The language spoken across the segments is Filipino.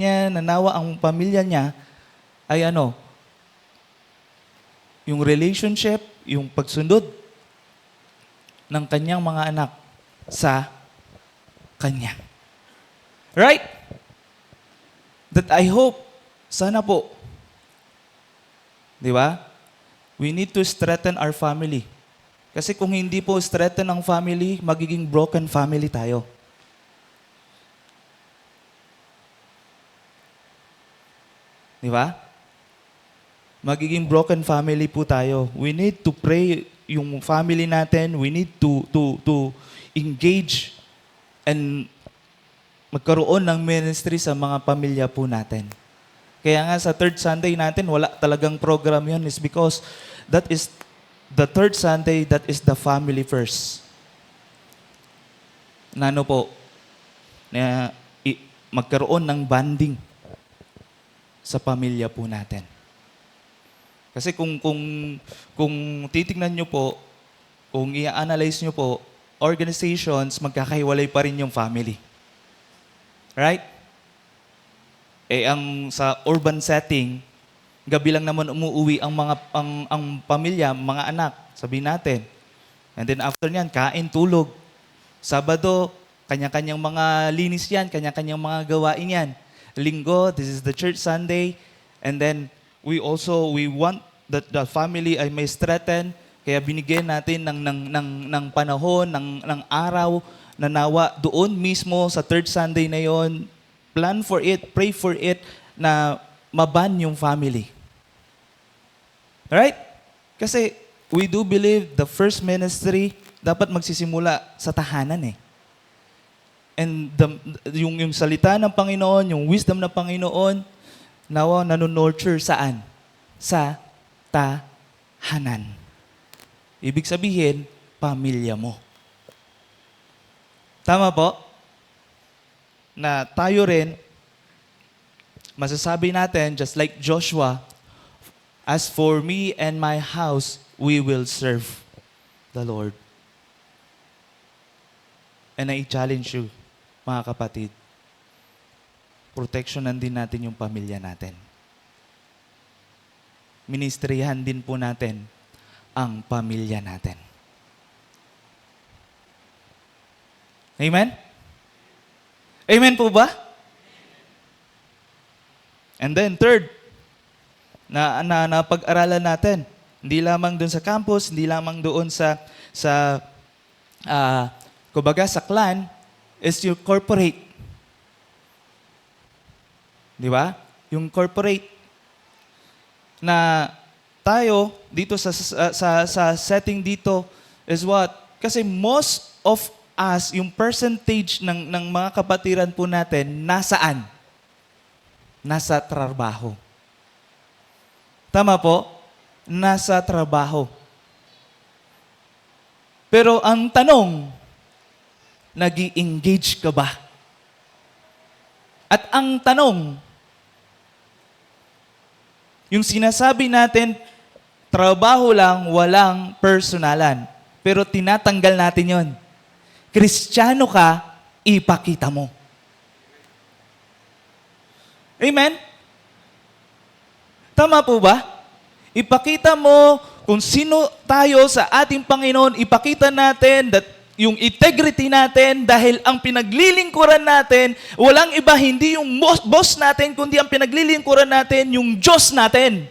niya, nanawa ang pamilya niya, ay yung relationship, yung pagsunod ng kanyang mga anak sa kanya. Right? That I hope, sana po, di ba? We need to strengthen our family. Kasi kung hindi po strengthen ang family, magiging broken family tayo. Di ba? Magiging broken family po tayo. We need to pray yung family natin. We need to engage and magkaroon ng ministry sa mga pamilya po natin. Kaya nga sa third Sunday natin, wala talagang program yun is because that is the third Sunday, that is the family first. Nano po, na magkaroon ng bonding sa pamilya po natin. Kasi kung titingnan nyo po, kung i-analyze nyo po, organizations, magkakahiwalay pa rin yung family. Right? Ang sa urban setting, gabi lang naman umuwi ang pamilya, mga anak, sabihin natin. And then after nyan, kain, tulog. Sabado, kanya-kanyang mga linis yan, kanya-kanyang mga gawain yan. Linggo, this is the church Sunday. And then, we want that the family ay may strengthen. Kaya binigyan natin ng panahon, ng araw, na nawa doon mismo sa third Sunday na yon, plan for it, pray for it, na maban yung family. Right? Kasi we do believe the first ministry dapat magsisimula sa tahanan eh. And yung salita ng Panginoon, yung wisdom ng Panginoon, nawa nano-nurture saan? Sa tahanan. Ibig sabihin, pamilya mo. Tama po? Na tayo rin, masasabi natin, just like Joshua, as for me and my house, we will serve the Lord. And I challenge you, mga kapatid, proteksyonan din natin yung pamilya natin. Ministrihan din po natin ang pamilya natin. Amen? Amen po ba? And then third, na pag-aralan natin, hindi lamang doon sa campus, hindi lamang doon kumbaga sa clan, is yung corporate. Di ba? Yung corporate na tayo dito sa setting dito is what? Kasi most of us, yung percentage ng mga kapatiran po natin, nasaan? Nasa trabaho. Tama po? Nasa trabaho. Pero ang tanong, nag-i-engage ka ba? At ang tanong, yung sinasabi natin, trabaho lang, walang personalan. Pero tinatanggal natin yon. Kristiyano ka, ipakita mo. Amen? Tama po ba? Ipakita mo kung sino tayo sa ating Panginoon, ipakita natin that yung integrity natin dahil ang pinaglilingkuran natin, walang iba, hindi yung boss natin, kundi ang pinaglilingkuran natin, yung Diyos natin.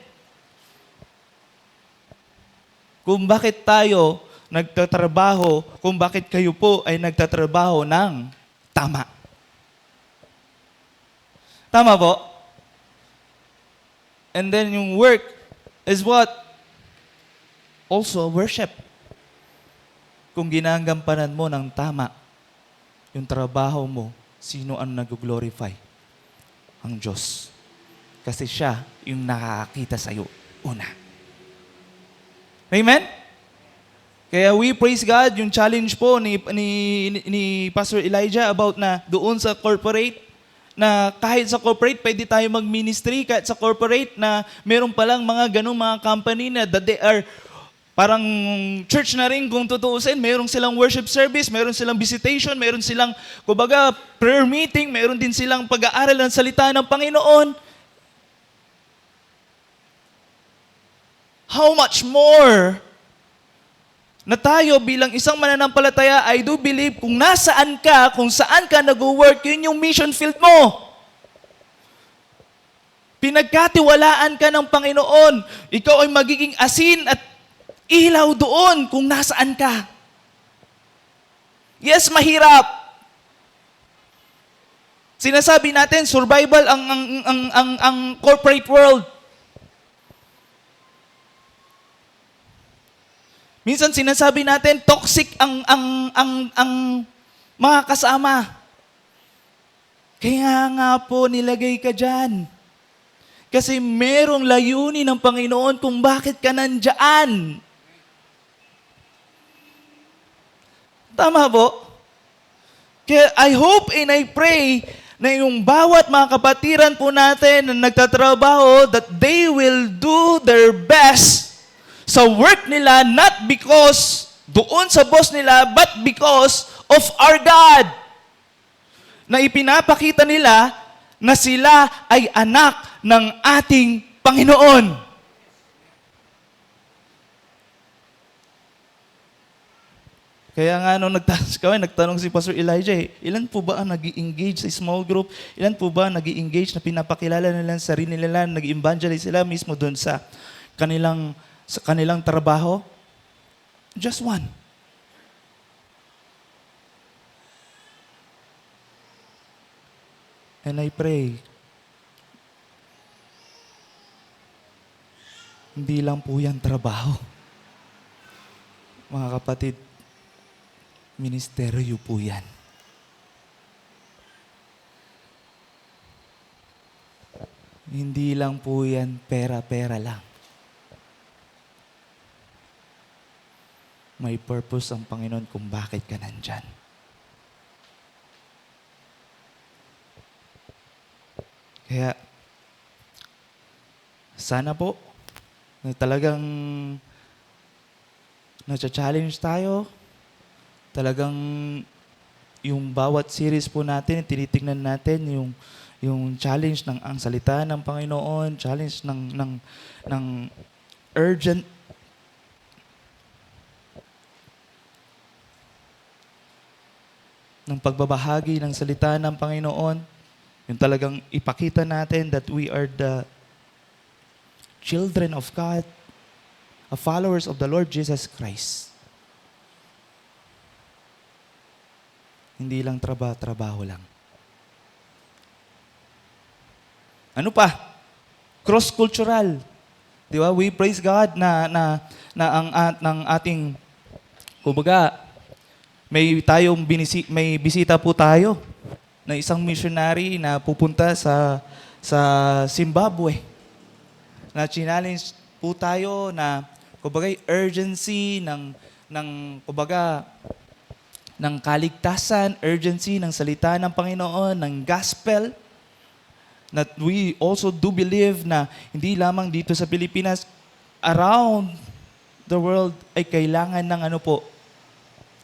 Kung bakit tayo nagtatrabaho, kung bakit kayo po ay nagtatrabaho ng tama. Tama po? And then yung work is what? Also worship. Kung ginagampanan mo ng tama, yung trabaho mo, sino ang nag-glorify? Ang Diyos. Kasi siya yung nakakakita sa'yo una. Amen? Kaya we praise God, yung challenge po ni Pastor Elijah about na doon sa corporate, na kahit sa corporate, pwede tayo mag-ministry, kahit sa corporate na meron palang mga ganong mga company na that they are parang church na rin kung tutuusin. Meron silang worship service, meron silang visitation, meron silang, kumbaga, prayer meeting, meron din silang pag-aaral ng salita ng Panginoon. How much more na tayo bilang isang mananampalataya, I do believe kung nasaan ka, kung saan ka nag-work, yun yung mission field mo. Pinagkatiwalaan ka ng Panginoon. Ikaw ay magiging asin at ilaw doon kung nasaan ka. Yes, mahirap. Sinasabi natin, survival ang corporate world. Minsan sinasabi natin, toxic ang mga kasama. Kaya nga po, nilagay ka dyan. Kasi merong layunin ng Panginoon kung bakit ka nandyan. Tama po? Kaya I hope and I pray na yung bawat mga kapatiran po natin na nagtatrabaho, that they will do their best sa work nila, not because doon sa boss nila, but because of our God. Na ipinapakita nila na sila ay anak ng ating Panginoon. Kaya nga nung nagtanong si Pastor Elijah, ilan po ba ang nag-i-engage sa small group? Ilan po ba nag-i-engage na pinapakilala nila sa sarili nila, nag-evangelize sila mismo doon sa kanilang trabaho? Just one. And I pray, hindi lang po yan trabaho. Mga kapatid, ministeryo po yan. Hindi lang po yan pera-pera lang. May purpose ang Panginoon kung bakit ka nandyan. Kaya, sana po, na talagang na-challenge tayo, talagang yung bawat series po natin, tinitingnan natin yung challenge ng ang salita ng Panginoon, challenge ng urgent ng pagbabahagi ng salita ng Panginoon, yung talagang ipakita natin that we are the children of God, followers of the Lord Jesus Christ. Hindi lang trabaho lang. Ano pa? Cross-cultural. Di ba? We praise God na ang ating, kumbaga, may bisita po tayo na isang missionary na pupunta sa Zimbabwe. Na challenge po tayo na kumbaga urgency kumbaga ng kaligtasan, urgency ng salita ng Panginoon, ng gospel. That we also do believe na hindi lamang dito sa Pilipinas, around the world ay kailangan ng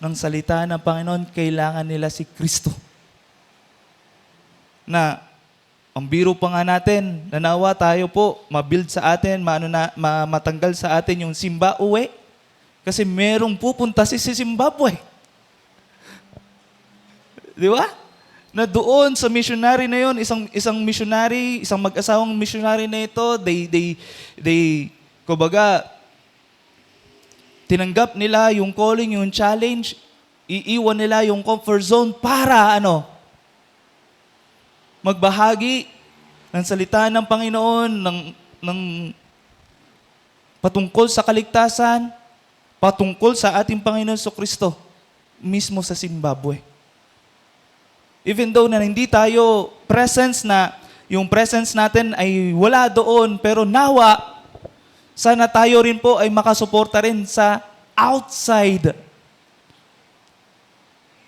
ng salita ng Panginoon, kailangan nila si Kristo. Na, ang biro pa nga natin, nanawa tayo po, mabuild sa atin, matanggal sa atin yung Zimbabwe. Kasi merong pupunta si Zimbabwe. Di ba? Na doon sa missionary na yon, isang missionary, isang mag-asawang missionary na ito, they kumbaga, tinanggap nila yung calling, yung challenge, iiwan nila yung comfort zone para magbahagi ng salita ng Panginoon, ng patungkol sa kaligtasan, patungkol sa ating Panginoon Kristo, mismo sa Zimbabwe. Even though na hindi tayo yung presence natin ay wala doon, pero nawa, sana tayo rin po ay makasuporta rin sa outside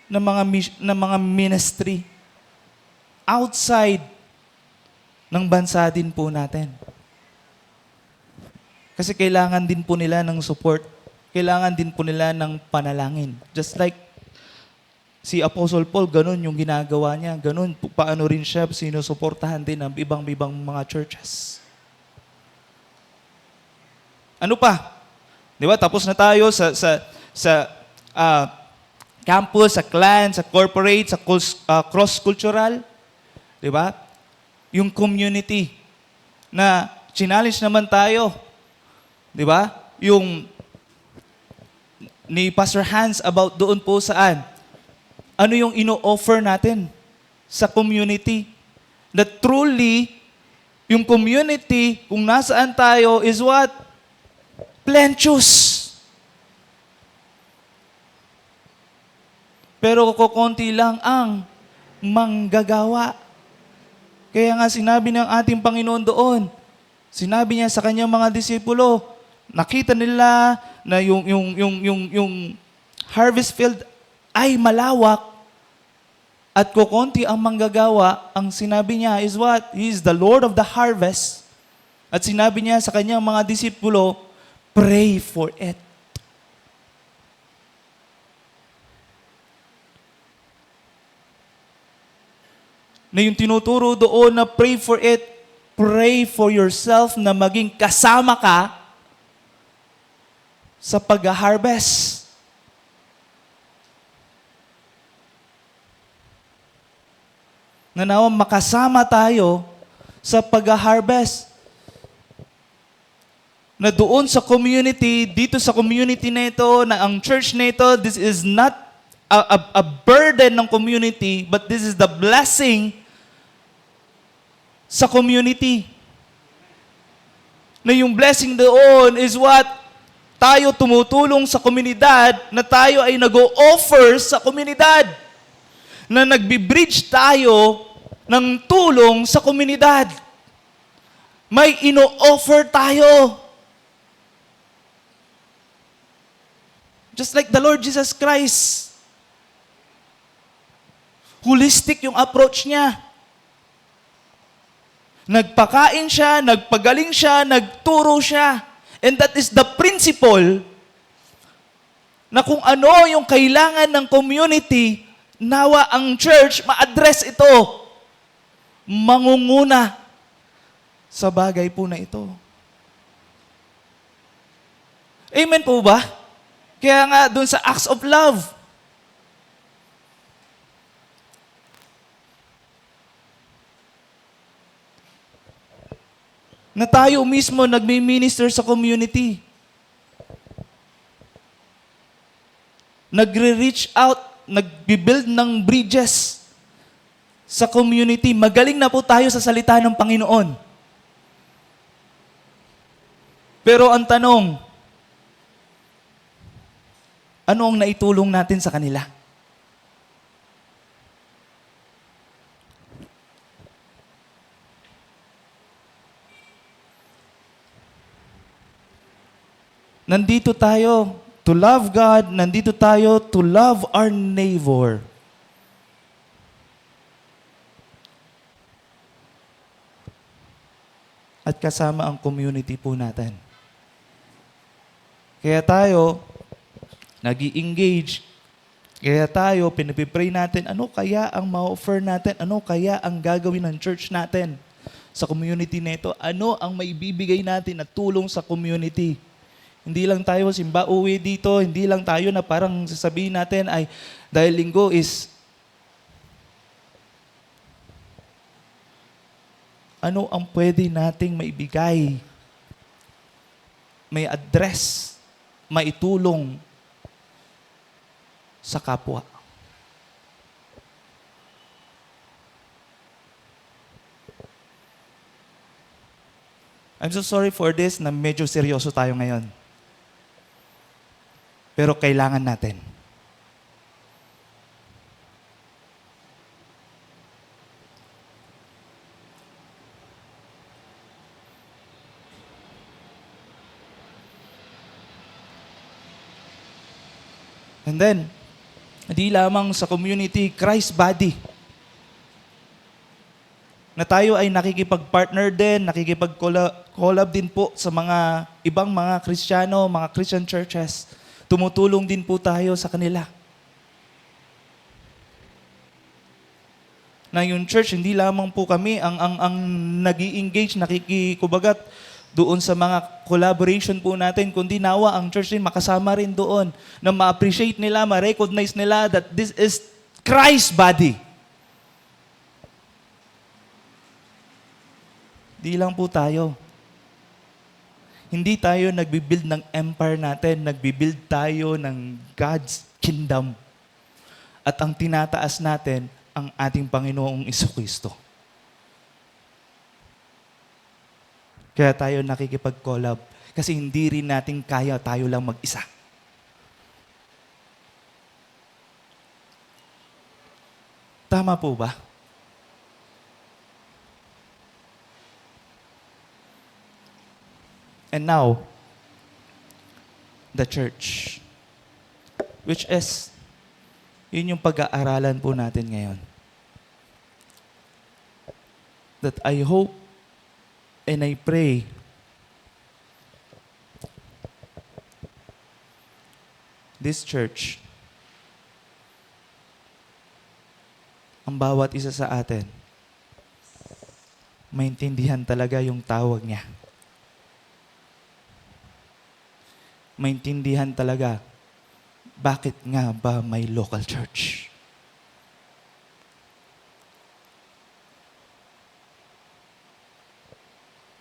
ng mga ministry. Outside ng bansa din po natin. Kasi kailangan din po nila ng support kailangan din po nila ng panalangin. Just like si Apostle Paul, ganun yung ginagawa niya. Ganun, paano rin siya sinusuportahan din ng ibang-ibang mga churches. Ano pa? Di ba? Tapos na tayo sa campus, sa clan, sa corporate, sa cross-cultural. Di ba? Yung community na challenge naman tayo. Di ba? Yung ni Pastor Hans about doon po saan. Ano yung ino-offer natin sa community? That truly, yung community, kung nasaan tayo, is what? Plenteous. Pero kukunti lang ang manggagawa. Kaya nga sinabi ng ating Panginoon doon, sinabi niya sa kanyang mga disipulo, nakita nila na yung harvest field ay malawak at kukunti ang manggagawa, ang sinabi niya is what? He is the Lord of the harvest. At sinabi niya sa kanyang mga disipulo, pray for it. Na yung tinuturo doon na pray for it, pray for yourself na maging kasama ka sa pag-harvest. Na nawa makasama tayo sa pag-harvest. Na doon sa community, dito sa community na ito, na ang church na ito, this is not a burden ng community, but this is the blessing sa community. Na yung blessing doon is what? Tayo tumutulong sa komunidad, na tayo ay nag-o-offer sa komunidad. Na nagbi-bridge tayo ng tulong sa komunidad. May ino-offer tayo. Just like the Lord Jesus Christ. Holistic yung approach niya. Nagpakain siya, nagpagaling siya, nagturo siya. And that is the principle na kung ano yung kailangan ng community, nawa ang church ma-address ito. Mangunguna sa bagay po na ito. Amen po ba? Kaya nga dun sa acts of love, na tayo mismo nagmi-minister sa community. Nagre-reach out, nagbi-build ng bridges sa community. Magaling na po tayo sa salita ng Panginoon. Pero ang tanong, ano ang naitulong natin sa kanila? Nandito tayo to love God, nandito tayo to love our neighbor. At kasama ang community po natin. Kaya tayo, nag-i-engage. Kaya tayo, pinapipray natin, ano kaya ang ma-offer natin? Ano kaya ang gagawin ng church natin sa community nito? Ano ang maibibigay natin na tulong sa community? Hindi lang tayo simba-uwi dito, hindi lang tayo na parang sasabihin natin ay dahil linggo is ano ang pwede nating maibigay, may address, maitulong sa kapwa. I'm so sorry for this na medyo seryoso tayo ngayon. Pero kailangan natin. And then, hindi lamang sa community, Christ body. Na tayo ay nakikipag-partner din, nakikipag-collab din po sa mga ibang mga Kristiyano, mga Christian churches tumutulong din po tayo sa kanila. Na yung church, hindi lamang po kami ang nag-i-engage, nakikikubagat doon sa mga collaboration po natin, kundi nawa ang church din makasama rin doon na ma-appreciate nila, ma-recognize nila that this is Christ's body. Di lang po tayo. Hindi tayo nagbibuild ng empire natin, nagbibuild tayo ng God's kingdom. At ang tinataas natin, ang ating Panginoong Jesucristo. Kaya tayo nakikipag-collab. Kasi hindi rin natin kaya tayo lang mag-isa. Tama po ba? And now, the church, which is, yun yung pag-aaralan po natin ngayon. That I hope and I pray this church, ang bawat isa sa atin, maintindihan talaga yung tawag niya. Maintindihan talaga bakit nga ba may local church.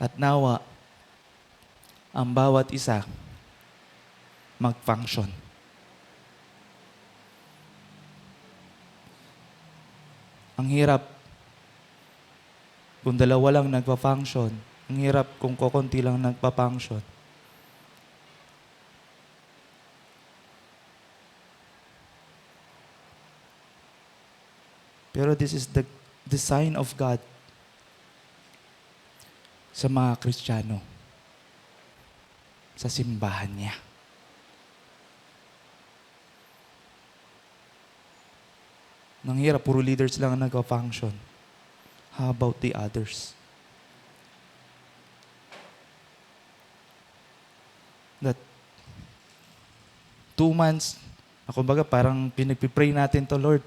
At nawa, ang bawat isa mag-function. Ang hirap kung dalawa lang nagpa-function. Ang hirap kung kokonti lang nagpa-function. Pero this is the design of God sa mga Kristiyano, sa simbahan niya. Nang hirap, puro leaders lang ang nagpa-function. How about the others? That 2 months, kumbaga parang pinagpipray natin to, Lord.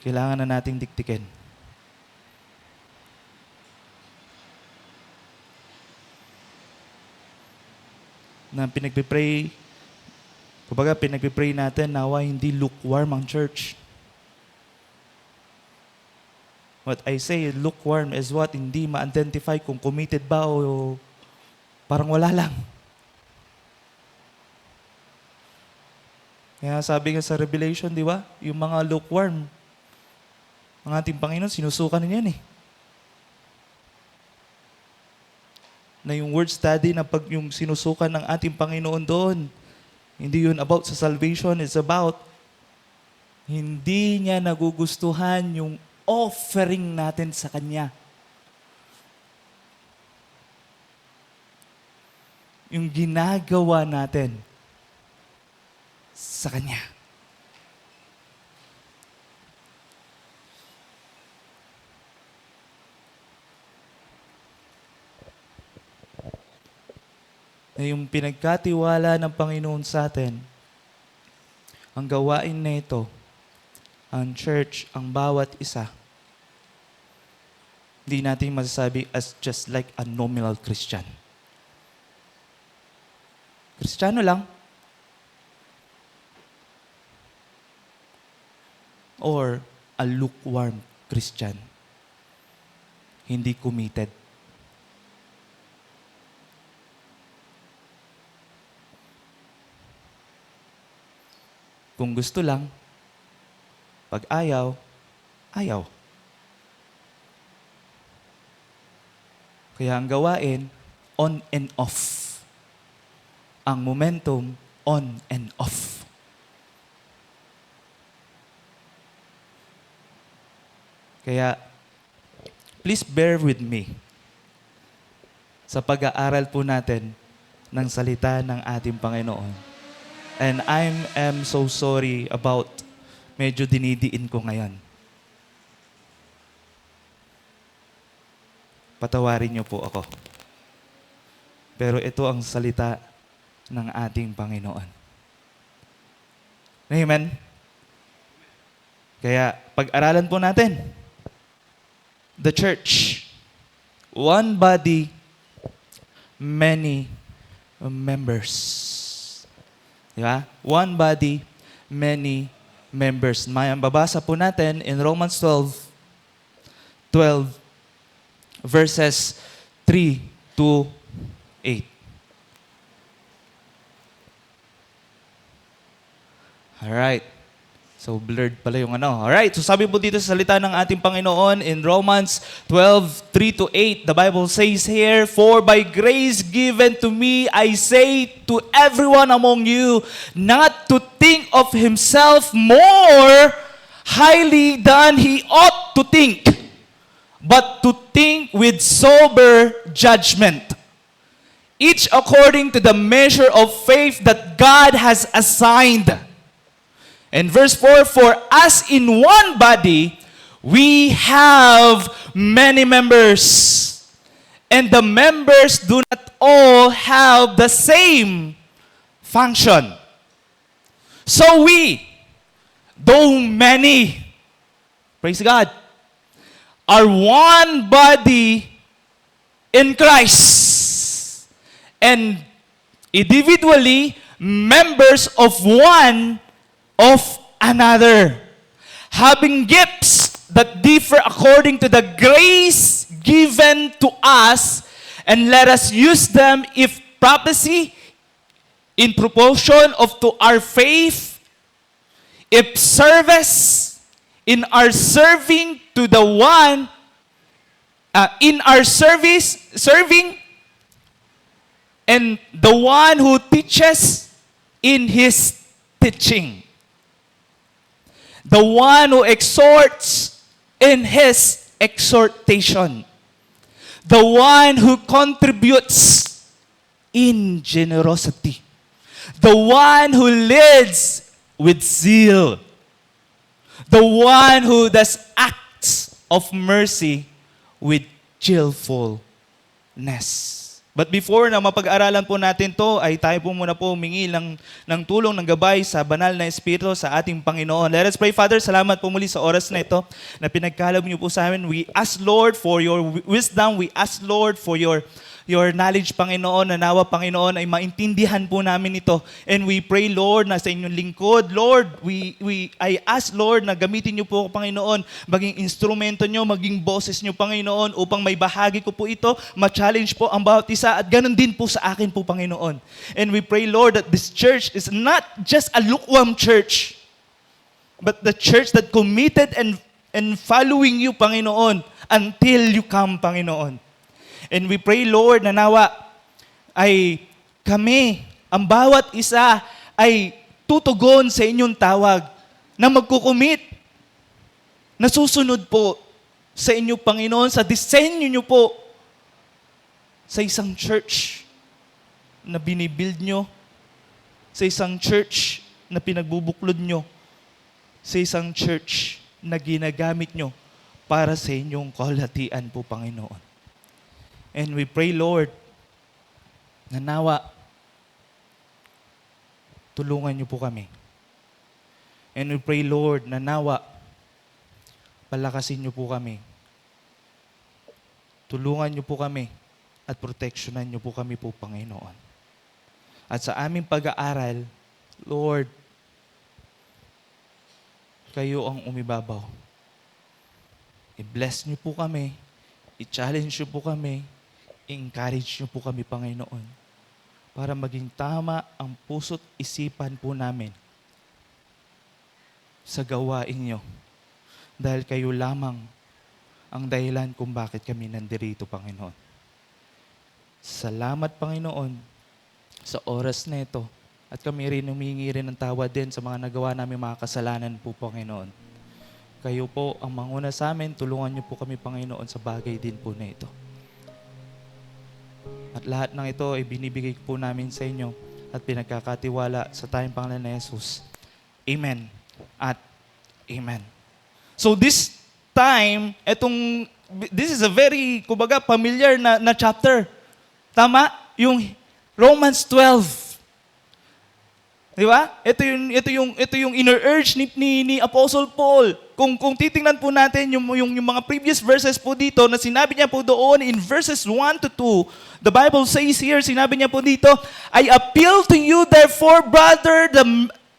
Kailangan na nating diktikin. Na pinagpipray, kumbaga pinagpipray natin, nawa hindi lukewarm ang church. What I say, lukewarm is what hindi ma-identify kung committed ba o parang wala lang. Kaya sabi nga sa Revelation, di ba? Yung mga lukewarm, ang ating Panginoon, sinusukan niyan eh. Na yung word study na pag yung sinusukan ng ating Panginoon doon, hindi yun about sa salvation, it's about hindi niya nagugustuhan yung offering natin sa Kanya. Yung ginagawa natin sa Kanya. Na yung pinagkatiwala ng Panginoon sa atin, ang gawain na ito, ang church, ang bawat isa, hindi natin masasabi as just like a nominal Christian. Kristiyano lang. Or a lukewarm Christian. Hindi committed. Kung gusto lang, pag ayaw, ayaw. Kaya ang gawain, on and off. Ang momentum, on and off. Kaya, please bear with me sa pag-aaral po natin ng salita ng ating Panginoon. And I'm so sorry about medyo dinidiin ko ngayon. Patawarin niyo po ako. Pero ito ang salita ng ating Panginoon. Amen? Kaya pag-aralan po natin, the church, one body, many members. Di ba? One body, many members. Babasa po natin in Romans 12, verses 3 to 8. Alright. So, blurred pala yung ano. Alright, so sabi po dito sa salita ng ating Panginoon in Romans 12, 3 to 8, the Bible says here, "For by grace given to me, I say to everyone among you, not to think of himself more highly than he ought to think, but to think with sober judgment, each according to the measure of faith that God has assigned." And verse 4, "For as in one body, we have many members, and the members do not all have the same function. So we, though many," praise God, "are one body in Christ, and individually members of one of another, having gifts that differ according to the grace given to us, and let us use them, if prophecy, in proportion of to our faith, if service, in our serving to the one, in our serving, and the one who teaches in his teaching, the one who exhorts in his exhortation, the one who contributes in generosity, the one who leads with zeal, the one who does acts of mercy with cheerfulness." But before na mapag-aralan po natin to, ay tayo po muna po humingi ng tulong, ng gabay sa banal na Espiritu sa ating Panginoon. Let us pray. Father, salamat po muli sa oras na ito na pinagkaloob niyo po sa amin. We ask, Lord, for your wisdom. We ask, Lord, for your knowledge, Panginoon, na nawa, Panginoon, ay maintindihan po namin ito. And we pray, Lord, na sa inyong lingkod, Lord, I ask, Lord, na gamitin niyo po, Panginoon, maging instrumento niyo, maging boses niyo, Panginoon, upang may bahagi ko po ito, ma-challenge po ang bawat isa, at ganun din po sa akin po, Panginoon. And we pray, Lord, that this church is not just a lukewarm church, but the church that committed and following you, Panginoon, until you come, Panginoon. And we pray, Lord, na nawa ay kami, ang bawat isa ay tutugon sa inyong tawag na magkukumit, na susunod po sa inyo, Panginoon, sa disenyo nyo po sa isang church na binibuild nyo, sa isang church na pinagbubuklod nyo, sa isang church na ginagamit nyo para sa inyong kalahatian po, Panginoon. And we pray, Lord, na nawa, tulungan niyo po kami. And we pray, Lord, na nawa, palakasin niyo po kami. Tulungan niyo po kami at proteksyonan niyo po kami po, Panginoon. At sa aming pag-aaral, Lord, kayo ang umibabaw. I-bless niyo po kami, i-challenge niyo po kami, i-encourage niyo po kami, Panginoon, para maging tama ang puso't isipan po namin sa gawain niyo. Dahil kayo lamang ang dahilan kung bakit kami nandirito, Panginoon. Salamat, Panginoon, sa oras na ito. At kami rin humingi rin ng tawad din sa mga nagawa namin mga kasalanan po, Panginoon. Kayo po ang manguna sa amin, tulungan niyo po kami, Panginoon, sa bagay din po na ito. At lahat ng ito ay binibigay po namin sa inyo at pinagkakatiwala sa tayong Panginoon na Jesus. Amen at amen. So this time, this is a very, kumbaga, familiar na chapter. Tama? Yung Romans 12. Di ba? Ito yung inner urge ni Apostle Paul. Kung titingnan po natin yung mga previous verses po dito na sinabi niya po doon in verses 1 to 2, the Bible says here, sinabi niya po dito, I appeal to you therefore, brother,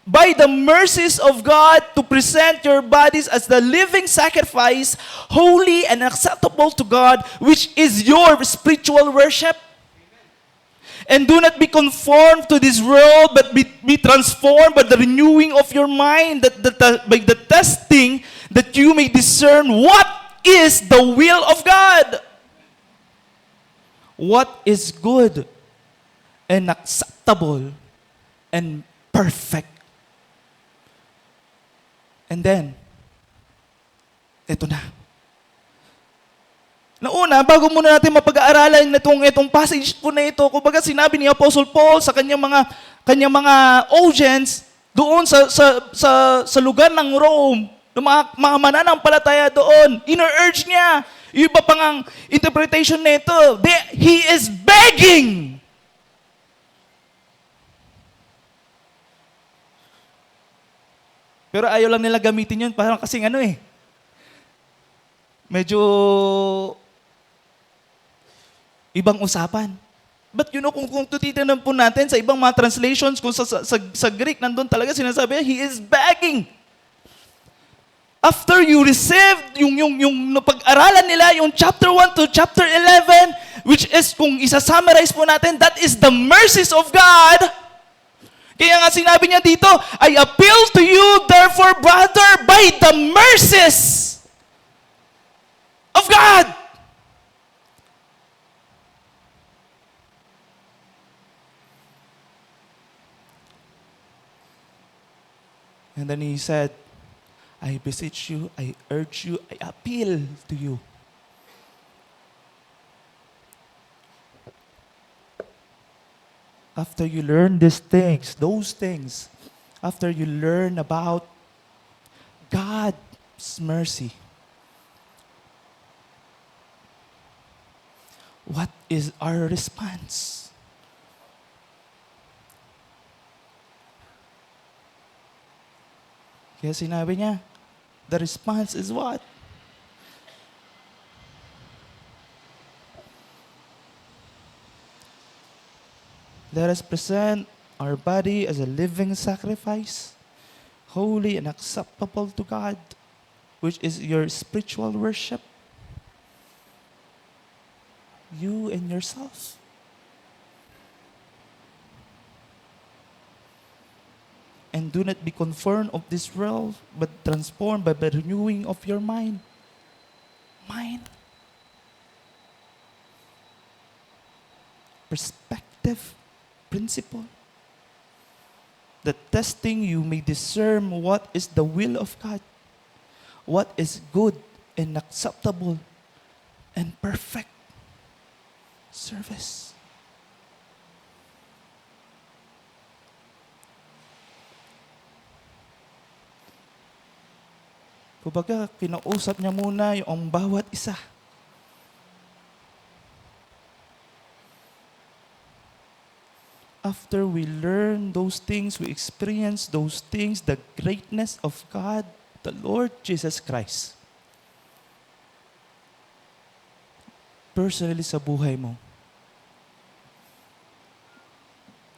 by the mercies of God, to present your bodies as the living sacrifice, holy and acceptable to God, which is your spiritual worship. And do not be conformed to this world, but be transformed by the renewing of your mind, by the testing, that you may discern what is the will of God. What is good and acceptable and perfect. And then, ito na. Nauna, bago muna natin mapag-aaralan itong passage po na ito, kumbaga sinabi ni Apostle Paul sa kanyang mga audience doon sa lugar ng Rome, ng mga mananampalataya doon, inner-urge niya. Yung iba pang ang interpretation nito, he is begging. Pero ayaw lang nila gamitin yun, parang kasing medyo ibang usapan. But kung tutitingnan po natin sa ibang mga translations, kung sa Greek, nandun talaga sinasabi, he is begging. After you received yung pag-aralan nila, yung chapter 1 to chapter 11, which is, kung isa-summarize po natin, that is the mercies of God. Kaya nga sinabi niya dito, I appeal to you, therefore, brother, by the mercies of God. And then he said, I beseech you, I urge you, I appeal to you. After you learn those things, after you learn about God's mercy, what is our response? Kaya sinabi niya, the response is what? Let us present our body as a living sacrifice, holy and acceptable to God, which is your spiritual worship. You and yourself. And do not be conformed of this world, but transformed by the renewing of your mind. Mind. Perspective. Principle. The testing you may discern what is the will of God. What is good and acceptable and perfect service. Kumbaga, kinausap niya muna yung bawat isa. After we learn those things, we experience those things, the greatness of God, the Lord Jesus Christ. Personally sa buhay mo,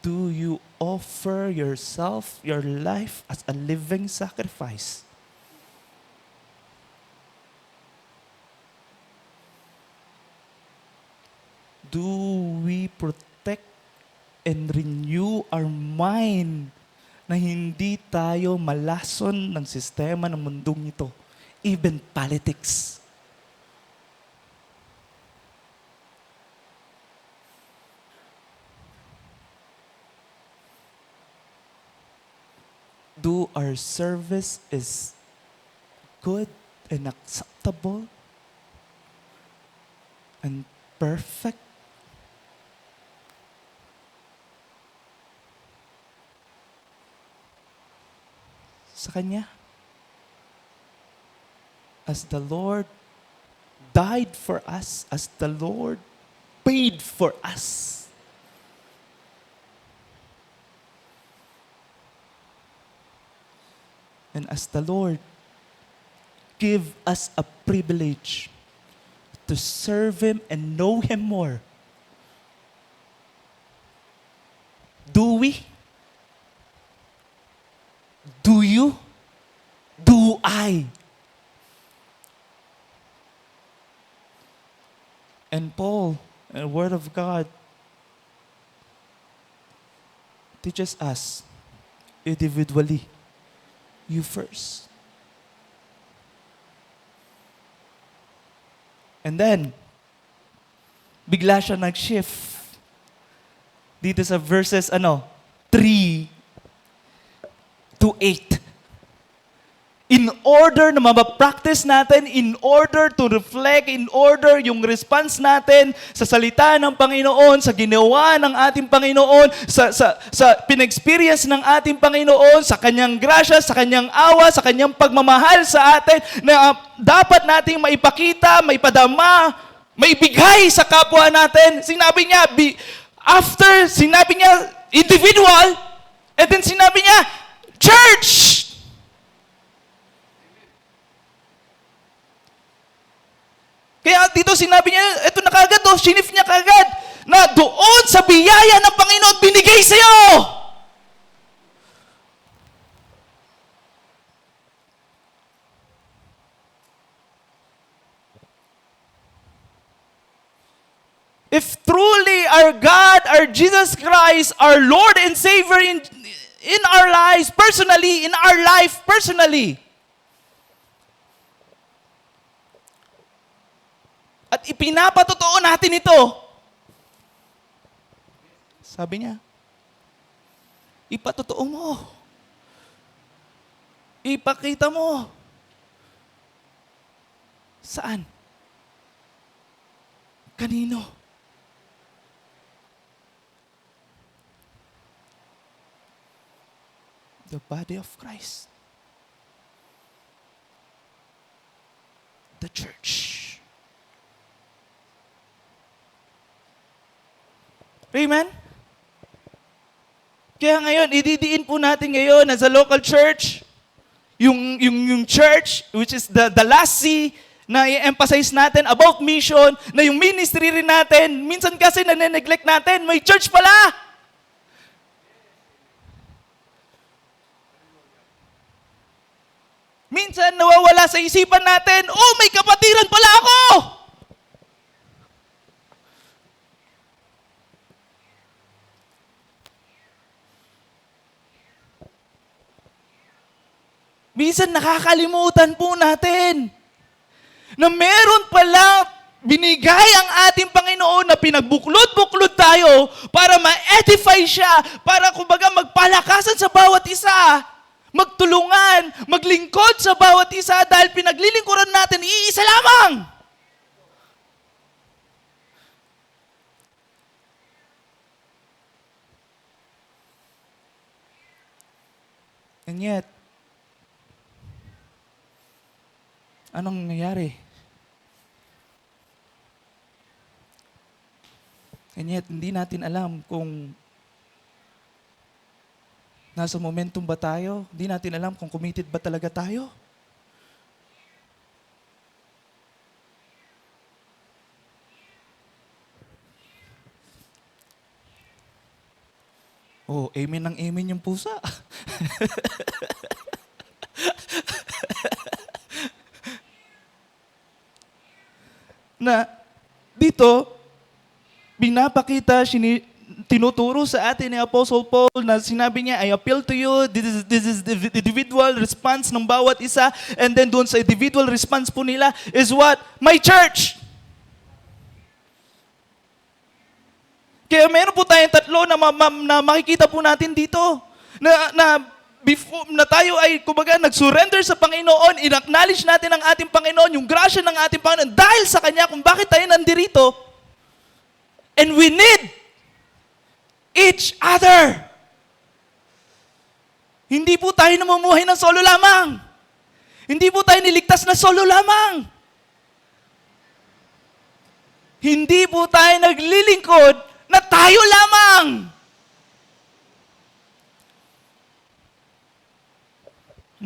do you offer yourself, your life as a living sacrifice? Do we protect and renew our mind na hindi tayo malason ng sistema ng mundong ito, even politics? Do our service is good and acceptable and perfect? Sa Kanya. As the Lord died for us, as the Lord paid for us. And as the Lord give us a privilege to serve Him and know Him more, do we? Do you? Do I? And Paul, the Word of God, teaches us individually, you first. And then, bigla siya nag-shift dito sa verses 3 to 8. In order na mapapractice natin, in order to reflect, in order yung response natin sa salita ng Panginoon, sa ginawa ng ating Panginoon, sa pinexperience ng ating Panginoon, sa Kanyang grasya, sa Kanyang awa, sa Kanyang pagmamahal sa atin, na dapat nating maipakita, maipadama, maibigay sa kapwa natin. Sinabi niya, sinabi niya individual, and then sinabi niya, church! Kaya dito sinabi niya, ito na kagad, sinif niya kagad, na doon sa biyaya ng Panginoon binigay sa iyo. If truly our God, our Jesus Christ, our Lord and Savior in our lives, personally, in our life personally, at ipinapatotoo natin ito. Sabi niya, ipatotoo mo. Ipakita mo. Saan? Kanino? The body of Christ. The church. Amen? Kaya ngayon, ididiin po natin ngayon as a local church, yung church, which is the last C, na i-emphasize natin about mission, na yung ministry rin natin, minsan kasi nane-neglect natin, may church pala. Minsan nawawala sa isipan natin, may kapatiran pala ako! Minsan nakakalimutan po natin na meron pala binigay ang ating Panginoon na pinagbuklod-buklod tayo para ma-edify siya, para kumbaga magpalakasan sa bawat isa, magtulungan, maglingkod sa bawat isa dahil pinaglilingkuran natin iisa lamang. And yet, anong nangyayari? And yet, hindi natin alam kung nasa momentum ba tayo. Hindi natin alam kung committed ba talaga tayo. Amen ng amen yung pusa. Na dito, binapakita, tinuturo sa atin ni Apostle Paul na sinabi niya, I appeal to you, this is the individual response ng bawat isa, and then doon sa individual response po nila is what? My church! Kaya meron po tayong tatlo na makikita po natin dito, before na tayo ay kumbaga nag-surrender sa Panginoon, in-acknowledge natin ang ating Panginoon, yung grasya ng ating Panginoon dahil sa Kanya kung bakit tayo nandirito. And we need each other. Hindi po tayo namumuhay ng solo lamang. Hindi po tayo niligtas na solo lamang. Hindi po tayo naglilingkod na tayo lamang.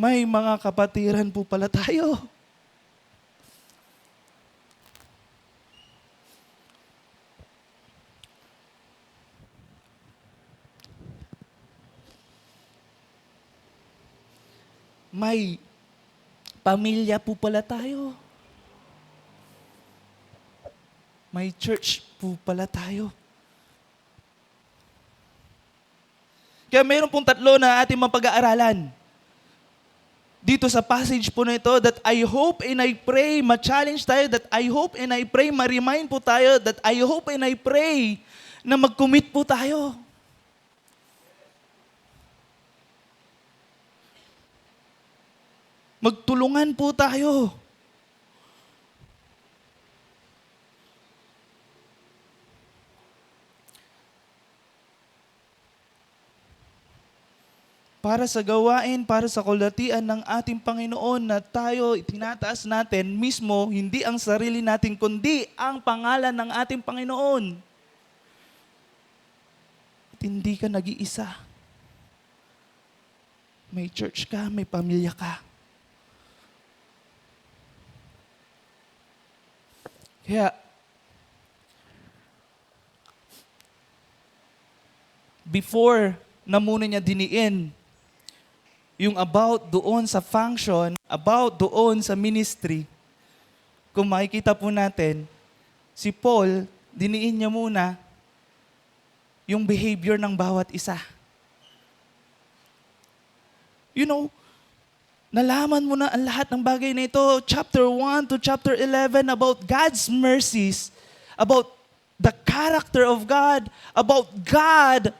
May mga kapatiran po pala tayo. May pamilya po pala tayo. May church po pala tayo. Kaya mayroon pong tatlo na ating mapag-aaralan. Dito sa passage po na ito, that I hope and I pray, ma-challenge tayo, that I hope and I pray, ma-remind po tayo, that I hope and I pray na mag-commit po tayo. Magtulungan po tayo. Para sa gawain, para sa kalwatian ng ating Panginoon na tayo itinataas natin mismo, hindi ang sarili natin, kundi ang pangalan ng ating Panginoon. At hindi ka nag-iisa. May church ka, may pamilya ka. Kaya, before na muna niya diniin yung about doon sa function, about doon sa ministry, kung makikita po natin, si Paul, diniin niya muna yung behavior ng bawat isa. You know, nalaman mo na ang lahat ng bagay na ito, chapter 1 to chapter 11, about God's mercies, about the character of God, about God.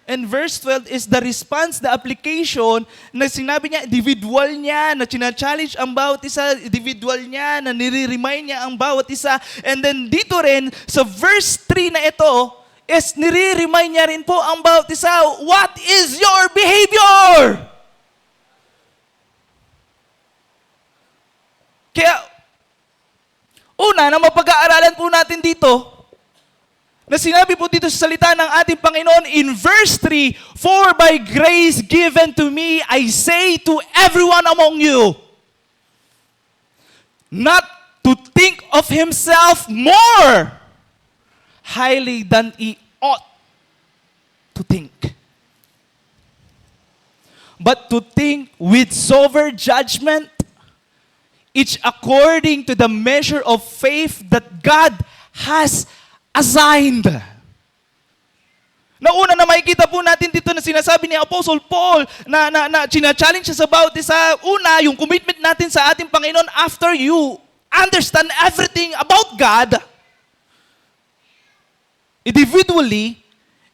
And verse 12 is the response, the application, na sinabi niya, individual niya, na china-challenge ang bawat isa, individual niya, na nire-remind niya ang bawat isa. And then dito rin, sa verse 3 na ito, is nire-remind niya rin po ang bawat isa, what is your behavior? Kaya, una, na mapag-aaralan po natin dito, na sinabi po dito sa salita ng ating Panginoon in verse 3, for by grace given to me, I say to everyone among you, not to think of himself more highly than he ought to think, but to think with sober judgment, each according to the measure of faith that God has assigned. Nauna na makikita po natin dito na sinasabi ni Apostle Paul na china-challenge siya sa bawat isa. Una, yung commitment natin sa ating Panginoon after you understand everything about God individually.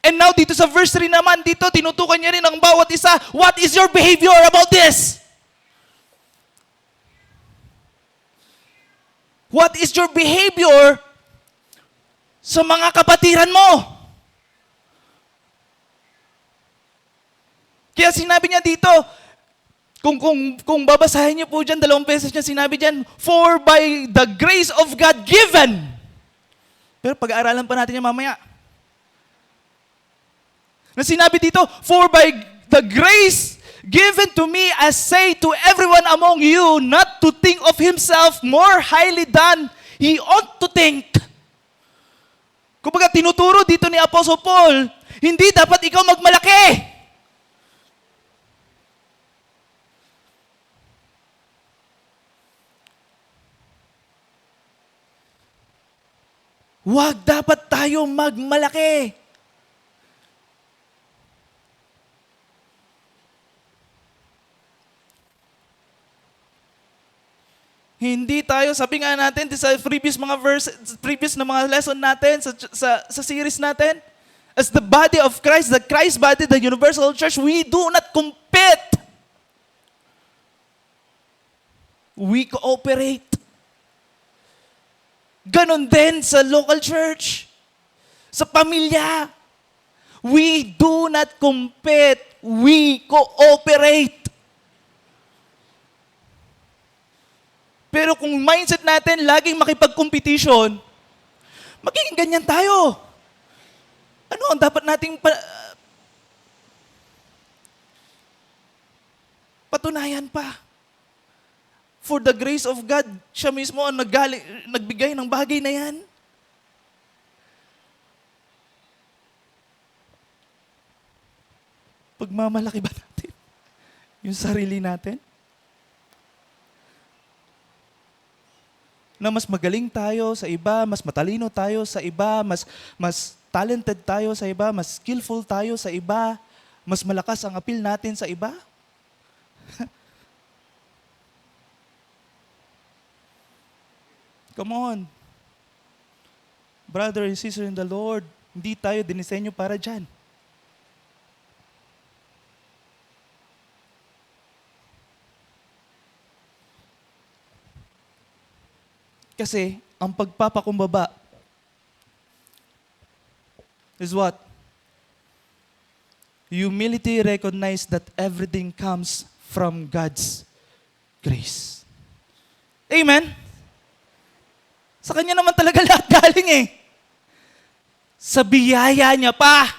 And now dito sa verse 3 naman, dito tinutukan niya rin ang bawat isa, what is your behavior about this? What is your behavior sa mga kapatiran mo? Kaya sinabi niya dito, kung babasahin niyo po dyan, 2 beses niya sinabi dyan, for by the grace of God given. Pero pag-aaralan pa natin yan mamaya. Na sinabi dito, for by the grace given to me, I say to everyone among you, not to think of himself more highly than he ought to think. Kumbaga, tinuturo dito ni Apostle Paul, hindi dapat ikaw magmalaki. Huwag dapat tayo magmalaki. Hindi tayo, sabi nga natin sa previous mga previous na mga lesson natin, sa series natin, as the body of Christ, the Christ body, the universal church, we do not compete. We cooperate. Ganon din sa local church, sa pamilya. We do not compete, we cooperate. Pero kung mindset natin laging makipag-competition, magiging ganyan tayo. Ano ang dapat nating Patunayan pa. For the grace of God, siya mismo ang nagbigay ng bagay na yan. Pagmamalaki ba natin yung sarili natin? Na mas magaling tayo sa iba, mas matalino tayo sa iba, mas talented tayo sa iba, mas skillful tayo sa iba, mas malakas ang appeal natin sa iba? Come on. Brother and sister in the Lord, hindi tayo dinisenyo para dyan. Kasi, ang pagpapakumbaba is what? Humility recognize that everything comes from God's grace. Amen? Sa Kanya naman talaga lahat galing eh. Sa biyaya niya pa.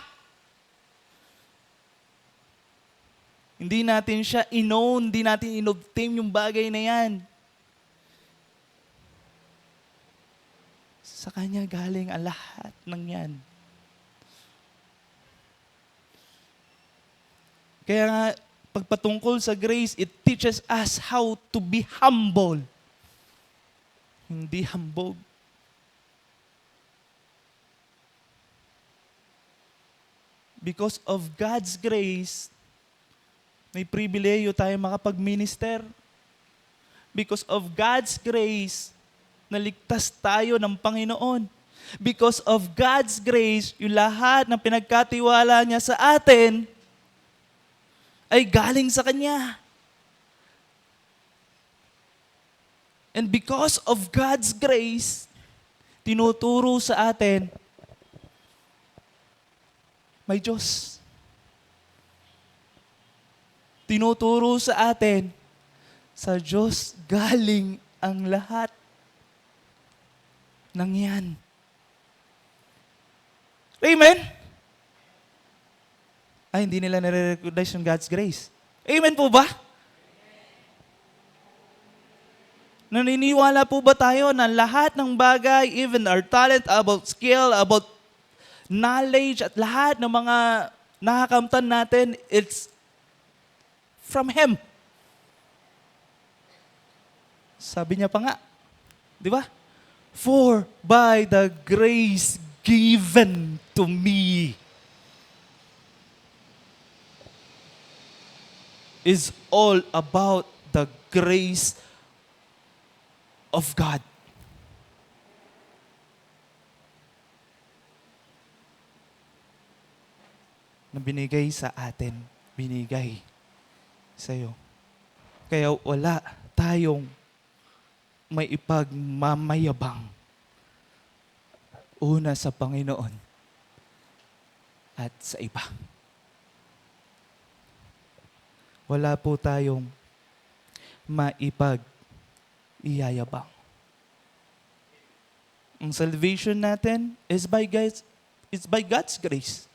Hindi natin siya inown, hindi natin inobtain yung bagay na yan. Sa Kanya galing ang lahat ng yan. Kaya nga, pagpatungkol sa grace, it teaches us how to be humble. Hindi hambog. Because of God's grace, may pribileyo tayo makapag-minister. Because of God's grace, naligtas tayo ng Panginoon. Because of God's grace, yung lahat ng pinagkatiwala niya sa atin ay galing sa Kanya. And because of God's grace, tinuturo sa atin, may Diyos. Tinuturo sa atin, sa Diyos galing ang lahat ng yan. Amen? Ay, hindi nila nare-recognize yung God's grace. Amen po ba? Naniniwala po ba tayo na lahat ng bagay, even our talent, about skill, about knowledge, at lahat ng mga nakakamtan natin, it's from Him. Sabi niya pa nga, di ba? For by the grace given to me is all about the grace of God. Na binigay sa atin, binigay sa'yo. Kaya wala tayong may ipagmamayabang. Una sa Panginoon at sa iba. Wala po tayong maipag-iyayabang. Ang salvation natin is by God's grace.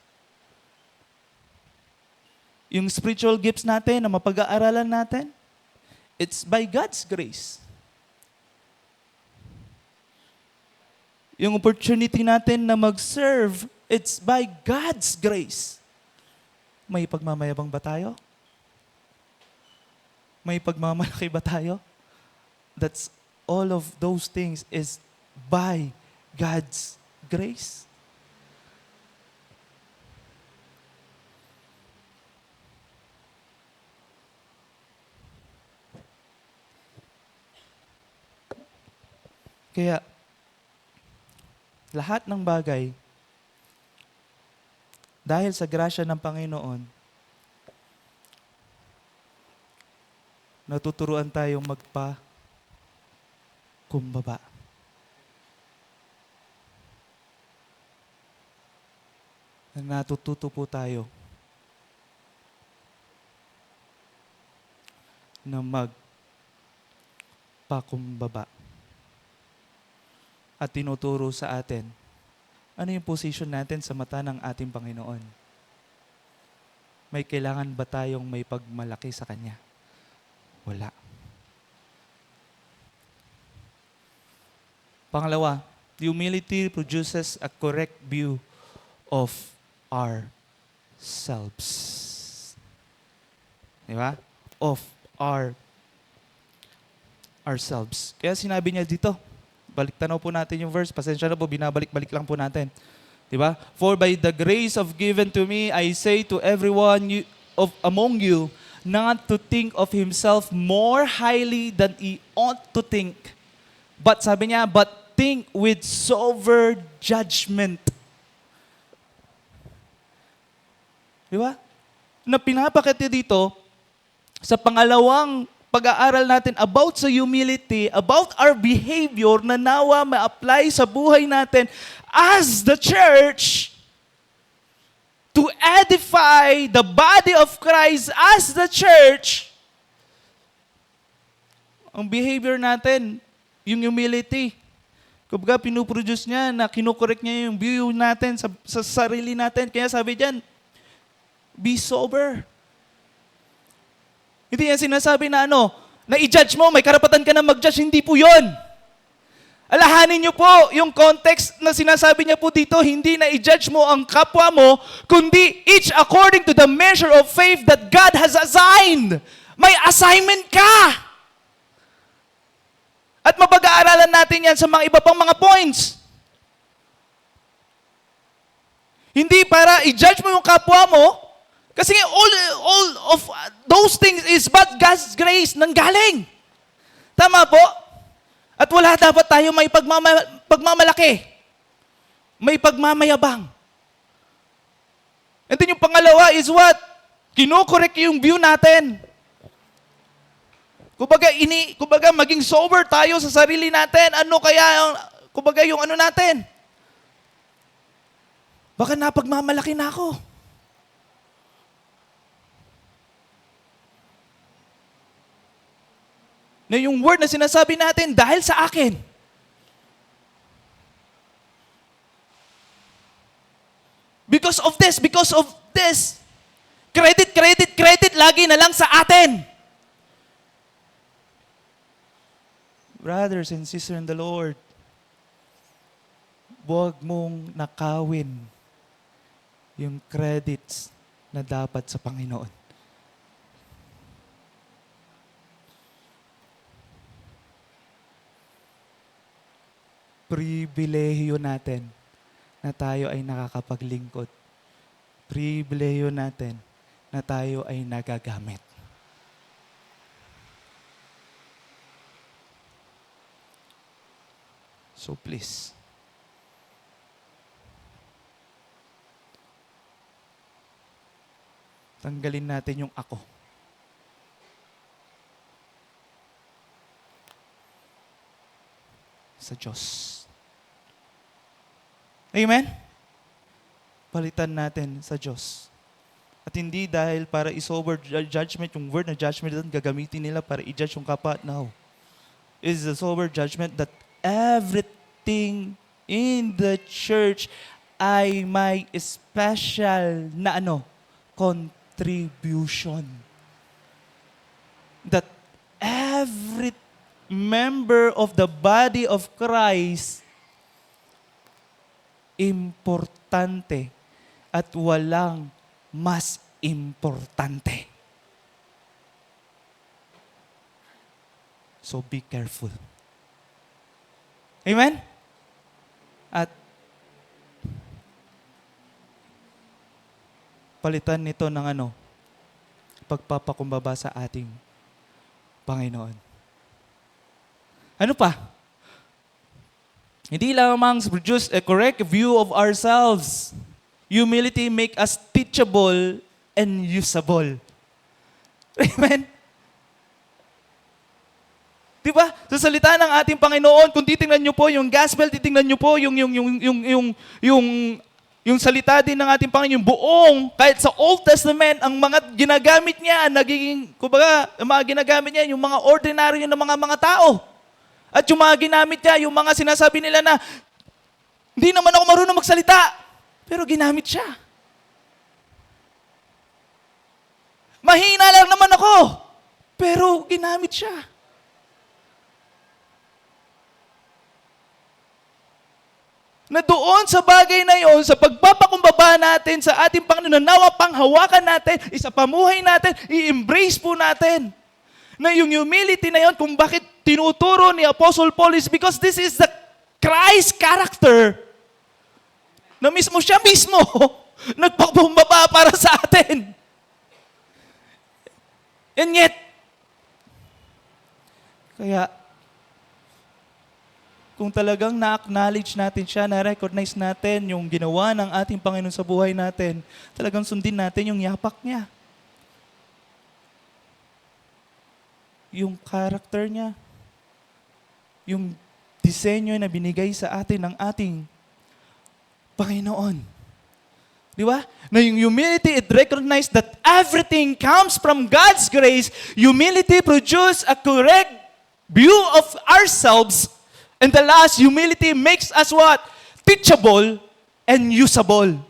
Yung spiritual gifts natin na mapag-aaralan natin, it's by God's grace. Yung opportunity natin na mag-serve, it's by God's grace. May pagmamayabang ba tayo? May pagmamalaki ba tayo? That's all of those things is by God's grace. Kaya, lahat ng bagay, dahil sa grasya ng Panginoon, natuturuan tayong magpa-kumbaba. Natututo po tayo na magpakumbaba. At tinuturo sa atin, ano yung position natin sa mata ng ating Panginoon? May kailangan ba tayong may pagmalaki sa Kanya? Wala. Pangalawa, humility produces a correct view of ourselves. Di ba? Of ourselves. Kaya sinabi niya dito, balik tanaw po natin yung verse, pasensya na po, binabalik-balik lang po natin. Di ba? For by the grace of given to me, I say to everyone among you, not to think of himself more highly than he ought to think. But sabi niya, but think with sober judgment. Di ba? Na pinapakita dito, sa pangalawang pag-aaral natin about sa humility, about our behavior na nawa ma-apply sa buhay natin as the church to edify the body of Christ as the church. Ang behavior natin, yung humility, kumbaga pinuproduce niya na kinukorek niya yung view natin sa sarili natin. Kaya sabi diyan, be sober. Hindi yan sinasabi na na i-judge mo, may karapatan ka na mag-judge. Hindi po yun. Alahanin niyo po yung context na sinasabi niya po dito, hindi na i-judge mo ang kapwa mo, kundi each according to the measure of faith that God has assigned. May assignment ka. At mapag-aaralan natin yan sa mga iba pang mga points. Hindi para i-judge mo yung kapwa mo, kasi all of those things is but God's grace nanggaling. Tama po? At wala dapat tayo may pagmamalaki. May pagmamayabang. And then yung pangalawa is what? Kinokorek yung view natin. Kumbaga maging sober tayo sa sarili natin. Ano kaya yung natin? Baka napagmamalaki na ako. Na yung word na sinasabi natin, dahil sa akin. Because of this, credit, lagi na lang sa atin. Brothers and sisters in the Lord, huwag mong nakawin yung credits na dapat sa Panginoon. Pribilehiyo natin na tayo ay nakakapaglingkod. Pribilehiyo natin na tayo ay nagagamit. So please, tanggalin natin yung ako. Sa Diyos. Amen? Palitan natin sa Diyos. At hindi dahil para i-sober judgment, yung word na judgment doon, gagamitin nila para i-judge yung kapwa. No. It is a sober judgment that everything in the church ay may special na contribution. That every member of the body of Christ importante at walang mas importante. So be careful. Amen? At palitan nito ng pagpapakumbaba sa ating Panginoon. Ano pa? Hindi lamang produce a correct view of ourselves. Humility make us teachable and usable. Amen? Diba? Sa salita ng ating Panginoon, kung titingnan niyo po yung gospel, titingnan niyo po yung salita din ng ating Panginoon, yung buong, kahit sa Old Testament, ang mga ginagamit niya, ang mga ginagamit niya, yung mga ordinary na mga tao. At yung mga ginamit niya, yung mga sinasabi nila na, hindi naman ako marunong magsalita, pero ginamit siya. Mahina lang naman ako, Pero ginamit siya. Na doon sa bagay na yon, sa pagpapakumbaba natin sa ating Panginoon, nawa panghawakan natin, isa pamuhay natin, i-embrace po natin. Na yung humility na yon, kung bakit tinuturo ni Apostle Paul is because this is the Christ character. Na mismo siya mismo, nagpakumbaba para sa atin. And yet, kaya, kung talagang na-acknowledge natin siya, na-recognize natin yung ginawa ng ating Panginoon sa buhay natin, talagang sundin natin yung yapak niya. Yung character niya. Yung disenyo na binigay sa atin ng ating Panginoon. Di ba? Na yung humility, it recognize that everything comes from God's grace. Humility produces a correct view of ourselves. And the last, humility makes us what? Teachable and usable.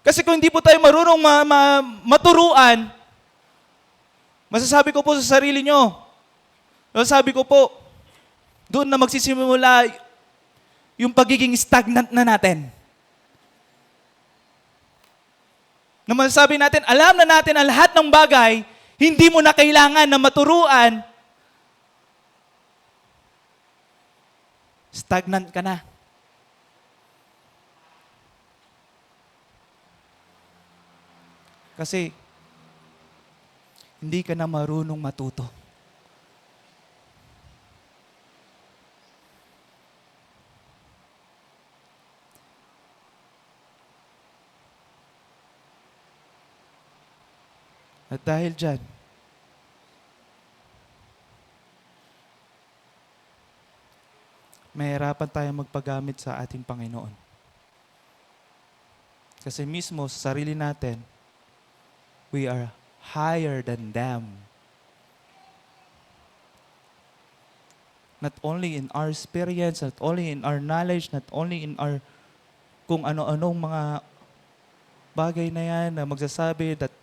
Kasi kung hindi po tayo marunong maturuan, masasabi ko po sa sarili nyo, masasabi ko po, doon na magsisimula yung pagiging stagnant na natin. Na masasabi natin, alam na natin ang lahat ng bagay, hindi mo na kailangan na maturuan, stagnant ka na. Kasi, hindi ka na marunong matuto. At dahil dyan, mahirapan tayong magpagamit sa ating Panginoon. Kasi mismo sa sarili natin, we are higher than them. Not only in our experience, not only in our knowledge, not only in our kung ano-anong mga bagay na yan na magsasabi that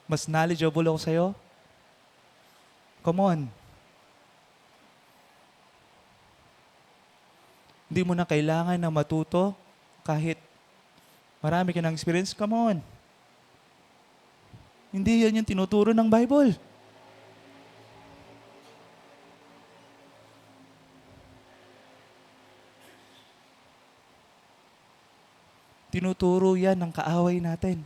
mas knowledgeable ako sa'yo. Come on. Hindi mo na kailangan na matuto kahit marami ka ng experience. Come on. Hindi yan yung tinuturo ng Bible. Tinuturo yan ng kaaway natin.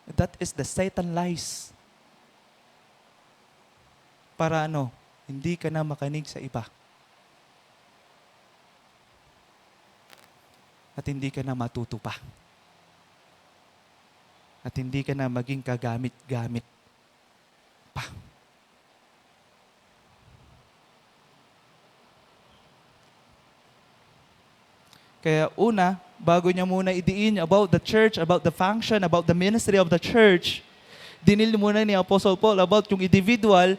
That is the Satan lies. Para hindi ka na makinig sa iba. At hindi ka na matuto pa. At hindi ka na maging kagamit-gamit pa. Kaya una, bago niya muna idiin about the church, about the function, about the ministry of the church, dinil muna ni Apostle Paul about yung individual,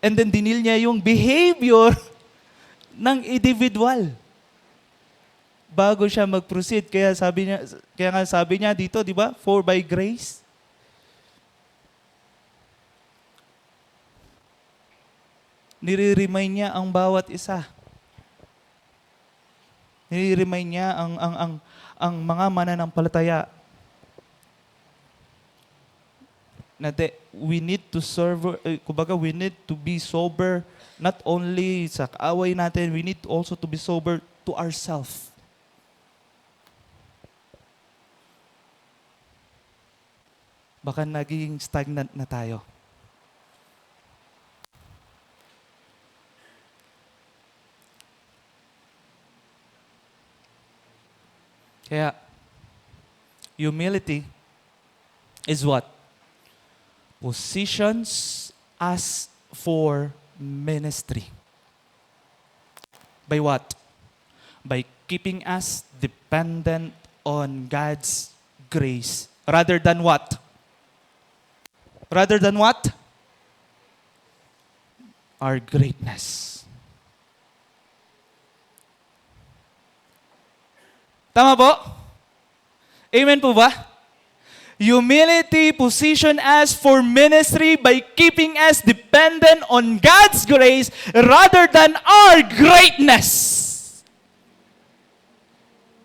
and then dinil niya yung behavior ng individual. Bago siya mag-proceed, kaya nga sabi niya dito, di ba? For by grace. Nire-remind niya ang bawat isa. Nire-remind niya ang mga mananampalataya na we need to serve, we need to be sober not only sa kaaway natin, we need also to be sober to ourselves. Baka naging stagnant na tayo. Kaya, humility is what? Positions us for ministry. By what? By keeping us dependent on God's grace. Rather than what? Rather than what? Our greatness. Tama po? Amen po ba? Humility position us for ministry by keeping us dependent on God's grace rather than our greatness.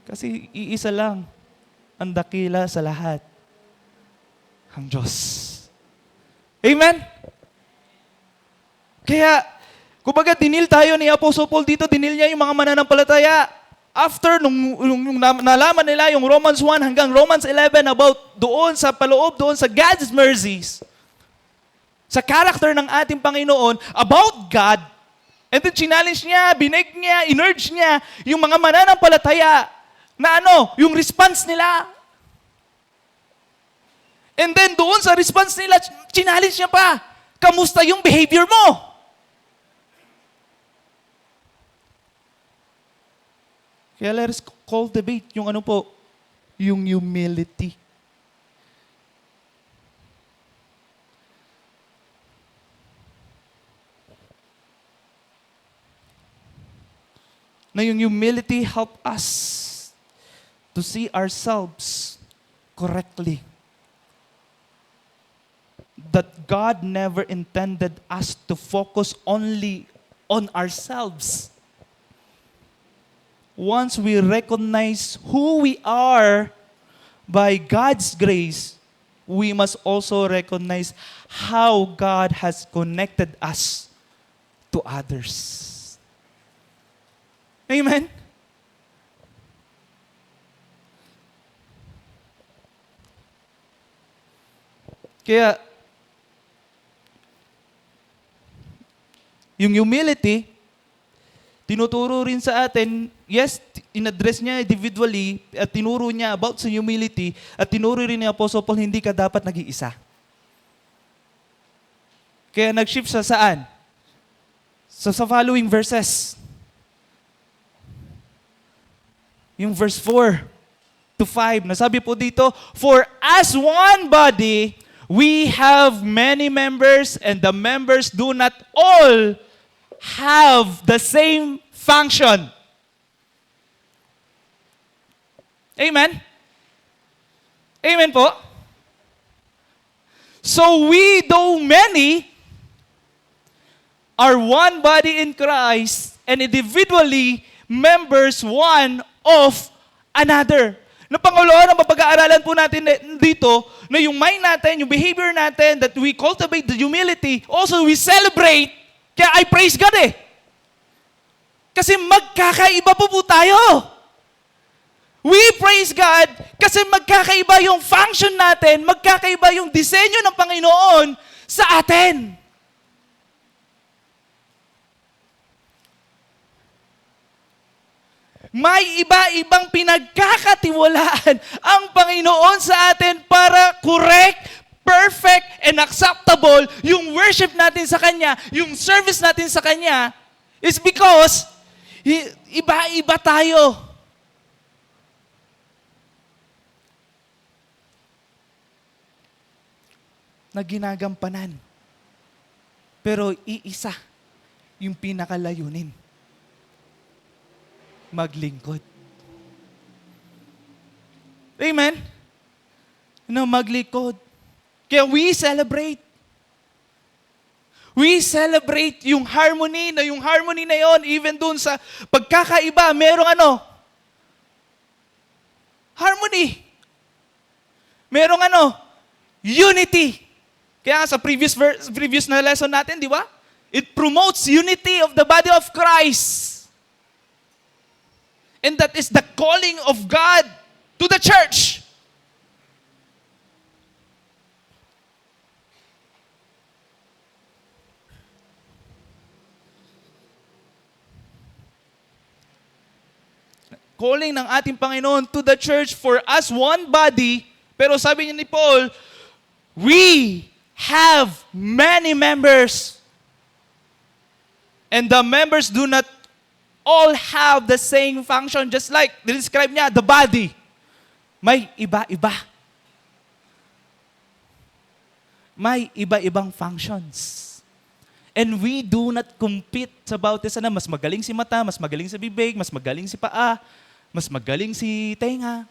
Kasi iisa lang ang dakila sa lahat, ang Diyos. Amen? Kaya, kumbaga dinil tayo ni Apostle Paul dito, dinil niya yung mga mananampalataya. After, nung nalaman nila yung Romans 1 hanggang Romans 11 about doon sa paloob, doon sa God's mercies, sa character ng ating Panginoon, about God, and then challenge niya, bineg niya, inurge niya, yung mga mananampalataya, na yung response nila. And then doon sa response nila, challenge niya pa, kamusta yung behavior mo? Kaya let's cultivate yung yung humility. Na yung humility help us to see ourselves correctly. That God never intended us to focus only on ourselves. Once we recognize who we are by God's grace, we must also recognize how God has connected us to others. Amen? Kaya, yung humility, tinuturo rin sa atin, yes, in-address niya individually at tinuro niya about sa humility at tinuro rin ni Apostle Paul, hindi ka dapat nag-iisa. Kaya nag-shift sa saan? Sa following verses. Yung verse 4 to 5, nasabi po dito, for as one body, we have many members and the members do not all have the same function. Amen? Amen po? So we, though many, are one body in Christ and individually members one of another. Na Panginoon, ang mapag-aaralan po natin dito, na yung mind natin, yung behavior natin, that we cultivate the humility, also we celebrate. Kaya I praise God Kasi magkakaiba po tayo. We praise God kasi magkakaiba yung function natin, magkakaiba yung disenyo ng Panginoon sa atin. May iba-ibang pinagkakatiwalaan ang Panginoon sa atin para correct, perfect, and acceptable yung worship natin sa Kanya, yung service natin sa Kanya, is because iba-iba tayo. Na ginagampanan. Pero iisa yung pinakalayunin. Maglingkod. Amen? Maglingkod. Kaya we celebrate. We celebrate yung harmony na yon, even dun sa pagkakaiba, merong harmony. Merong unity. Kaya sa previous na lesson natin, di ba? It promotes unity of the body of Christ. And that is the calling of God to the church. Calling ng ating Panginoon to the church for us one body, pero sabi niya ni Paul, we have many members. And the members do not all have the same function, just like describe niya, the body. May iba-iba. May iba-ibang functions. And we do not compete sa bautismo na mas magaling si mata, mas magaling si bibig, mas magaling si paa, mas magaling si tenga.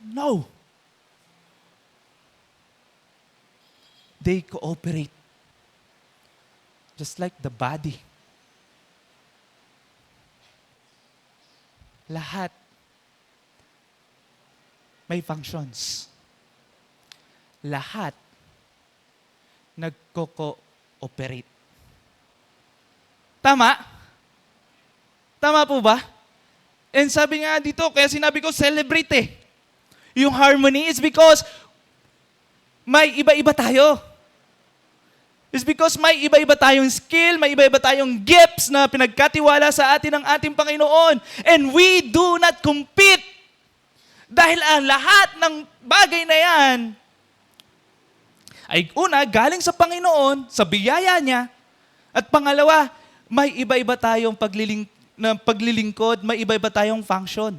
No. they cooperate. Just like the body. Lahat may functions. Lahat nagko-cooperate. Tama? Tama po ba? And sabi nga dito, kaya sinabi ko, celebrate eh. Yung harmony is because may iba-iba tayo. It's because may iba-iba tayong skill, may iba-iba tayong gifts na pinagkatiwala sa atin ng ating Panginoon. And we do not compete. Dahil ang lahat ng bagay na yan ay una, galing sa Panginoon, sa biyaya niya. At pangalawa, may iba-iba tayong paglilingkod, may iba-iba tayong function.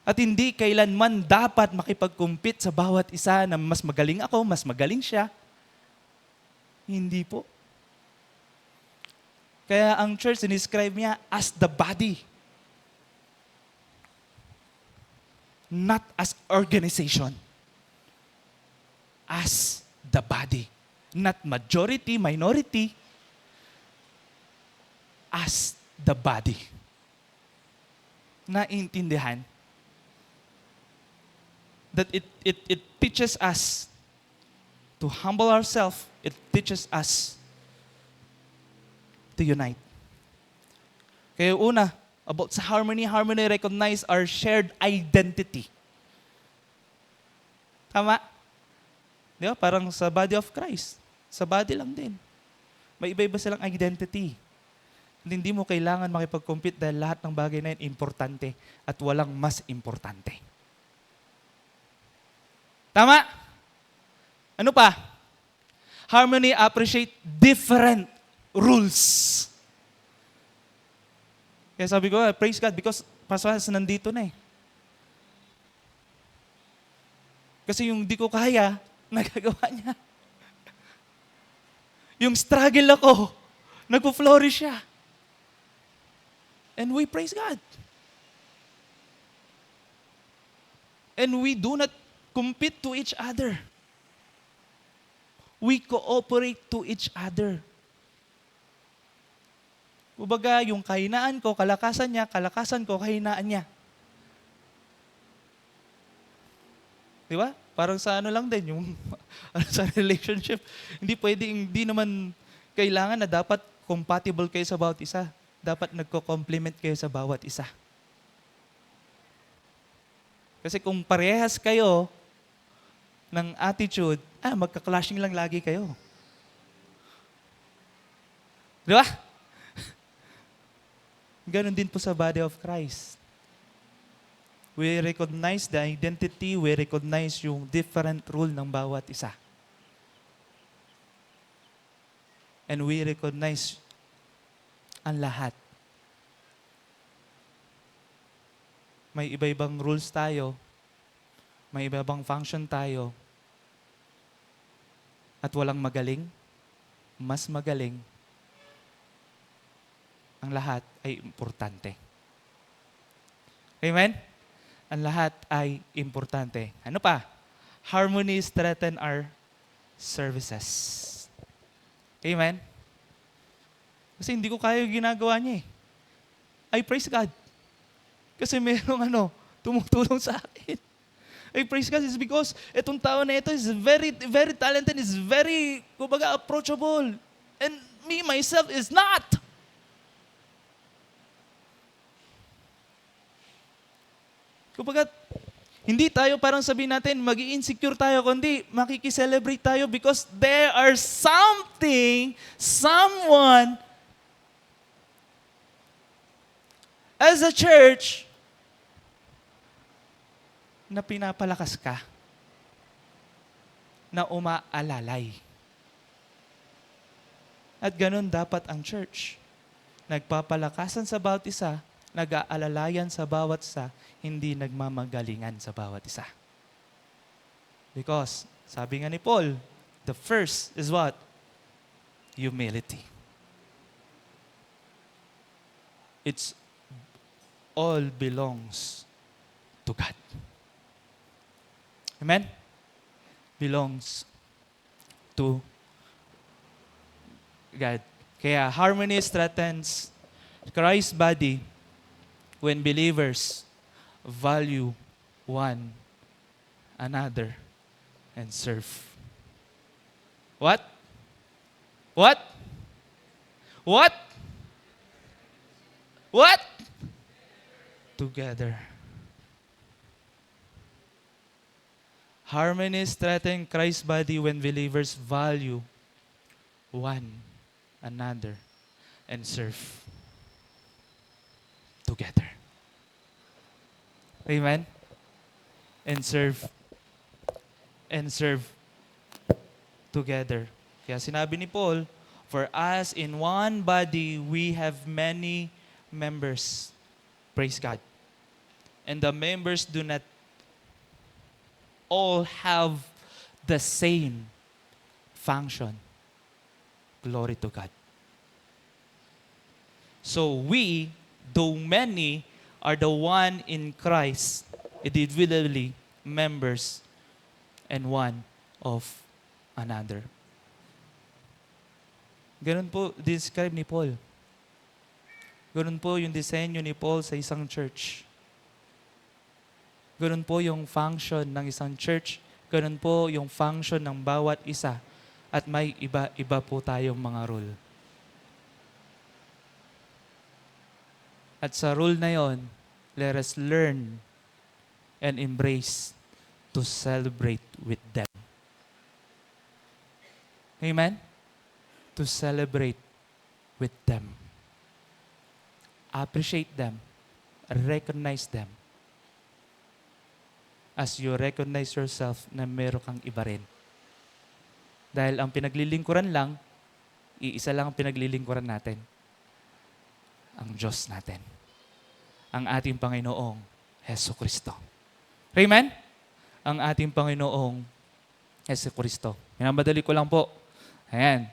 At hindi kailanman dapat makipag-compete sa bawat isa na mas magaling ako, mas magaling siya. Hindi po. Kaya ang church, sinescribe niya as the body. Not as organization. As the body. Not majority, minority. As the body. Naintindihan? That it teaches us to humble ourselves. It teaches us to unite. Kaya una, about sa harmony, harmony recognize our shared identity. Tama? Di ba? Parang sa body of Christ. Sa body lang din. May iba-iba silang identity. Hindi mo kailangan makipag-compete dahil lahat ng bagay na yun importante at walang mas importante. Tama? Ano pa? Harmony appreciate different rules. Kaya sabi ko, praise God because Pastor Has nandito na eh. Kasi yung di ko kaya, nagagawa niya. Yung struggle ako, nagpo-flourish siya. And we praise God. And we do not compete to each other. We cooperate to each other. Kumbaga, yung kahinaan ko, kalakasan niya, kalakasan ko, kahinaan niya. Di ba? Parang sa ano lang din, yung sa relationship. Hindi naman kailangan na dapat compatible kayo sa bawat isa. Dapat nagko-complement kayo sa bawat isa. Kasi kung parehas kayo ng attitude, magka-clashing lang lagi kayo. Di ba? Ganon din po sa body of Christ. We recognize the identity, we recognize yung different role ng bawat isa. And we recognize ang lahat. May iba-ibang rules tayo, may iba-ibang function tayo, at walang magaling, mas magaling, ang lahat ay importante. Amen? Ang lahat ay importante. Ano pa? Harmony strengthens our services. Amen? Kasi hindi ko kaya yung ginagawa niya eh. I praise God. Kasi merong tumutulong sa akin. I praise God is because itong tao na ito is very, very talented, is very, kumbaga, approachable. And me, myself, is not. Kumbaga, hindi tayo parang sabihin natin, mag-i-insecure tayo, kundi makikiselebrate tayo because there are someone, as a church, na pinapalakas ka, na umaalalay. At ganun dapat ang church. Nagpapalakasan sa bawat isa, nag-aalalayan sa bawat isa, hindi nagmamagalingan sa bawat isa. Because, sabi nga ni Paul, the first is what? Humility. It's all belongs to God. Amen? Belongs to God. Kaya harmony strengthens Christ's body when believers value one another and serve. What? What? What? What? Together. Harmony strengthens Christ's body when believers value one another and serve together. Amen? And serve together. Kaya sinabi ni Paul, for us in one body we have many members. Praise God. And the members do not all have the same function. Glory to God. So we, though many, are the one in Christ, individually members and one of another. Ganun po describe ni Paul. Ganun po yung disenyo ni Paul sa isang church. Ganun po yung function ng isang church. Ganun po yung function ng bawat isa. At may iba-iba po tayong mga role. At sa role na yon, let us learn and embrace to celebrate with them. Amen? To celebrate with them. Appreciate them. Recognize them. As you recognize yourself na meron kang iba rin. Dahil ang pinaglilingkuran lang, iisa lang ang pinaglilingkuran natin. Ang Diyos natin. Ang ating Panginoong Hesus Kristo. Amen? Ang ating Panginoong Hesus Kristo. Minamadali ko lang po. Ayan.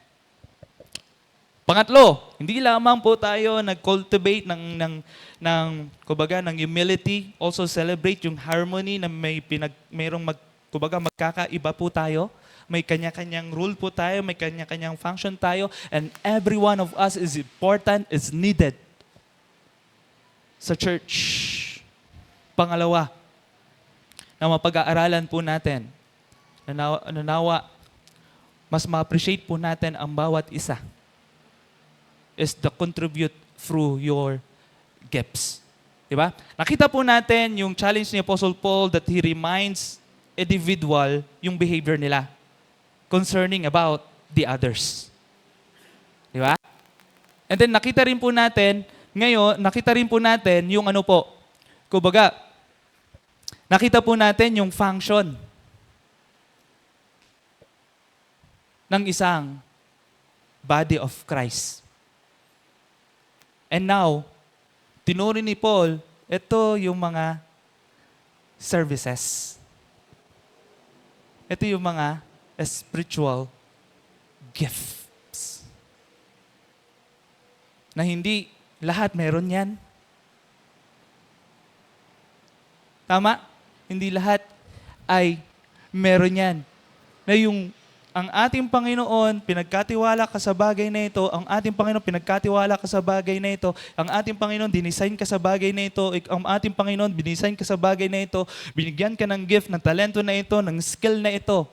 Pangatlo, hindi lamang po tayo nag-cultivate ng humility, also celebrate yung harmony na magkakaiba po tayo. May kanya-kanyang rule po tayo, may kanya-kanyang function tayo, and every one of us is important, is needed sa church. Pangalawa, na mapag-aaralan po natin, nanawa, mas ma-appreciate po natin ang bawat isa, is to contribute through your gifts. Diba? Nakita po natin yung challenge ni Apostle Paul that he reminds individual yung behavior nila concerning about the others. Di ba? And then nakita rin po natin yung kumbaga, nakita po natin yung function ng isang body of Christ. And now, tinuri ni Paul, ito yung mga services. Ito yung mga spiritual gifts. Na hindi lahat meron yan. Tama? Hindi lahat ay meron yan. Na ang ating Panginoon, pinagkatiwala ka sa bagay na ito, ang ating Panginoon, pinagkatiwala ka sa bagay na ito, ang ating Panginoon, dinisign ka sa bagay na ito, ang ating Panginoon, dinisign ka sa bagay na ito, binigyan ka ng gift, ng talento na ito, ng skill na ito,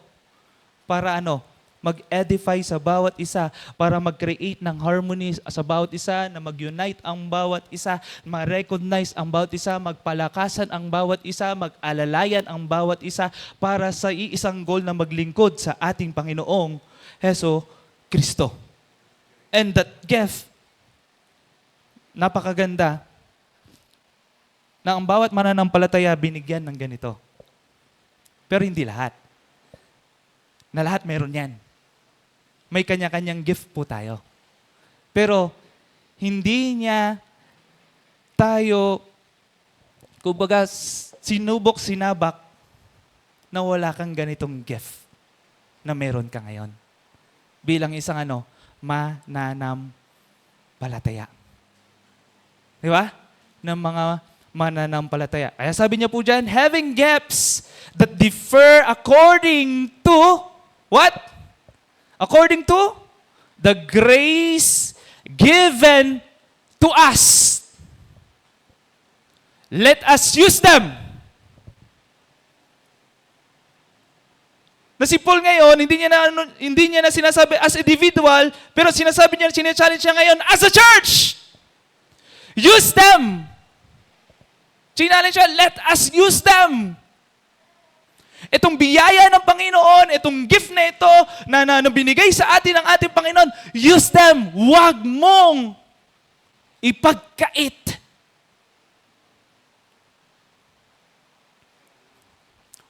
para mag-edify sa bawat isa, para mag-create ng harmony sa bawat isa, na mag-unite ang bawat isa, ma-recognize ang bawat isa, magpalakasan ang bawat isa, mag-alalayan ang bawat isa, para sa iisang goal na maglingkod sa ating Panginoong Hesus Kristo. And that gift, napakaganda, na ang bawat mananampalataya binigyan ng ganito. Pero hindi lahat. Na lahat meron yan. May kanya-kanyang gift po tayo. Pero, hindi niya tayo, kumbaga, sinabak na wala kang ganitong gift na meron ka ngayon. Bilang isang mananampalataya. Di ba? Ng mga mananampalataya. Kaya sabi niya po dyan, having gifts that differ according to what? According to the grace given to us. Let us use them. Na si Paul ngayon, hindi niya na sinasabi as individual, pero sinasabi niya, sinachallenge niya ngayon as a church. Use them. Challenge siya, let us use them. Itong biyaya ng Panginoon, itong gift na ito na binigay sa atin ng ating Panginoon, use them. Huwag mong ipagkait.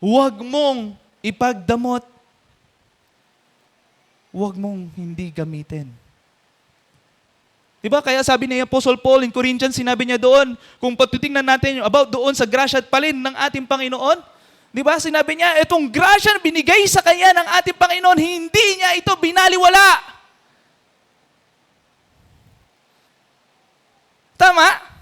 Huwag mong ipagdamot. Huwag mong hindi gamitin. Diba? Kaya sabi ni Apostle Paul in Corinthians, sinabi niya doon, kung patutingnan natin about doon sa grasya at palin ng ating Panginoon, diba? Sinabi niya, itong grasya na binigay sa kanya ng ating Panginoon, hindi niya ito binaliwala. Tama?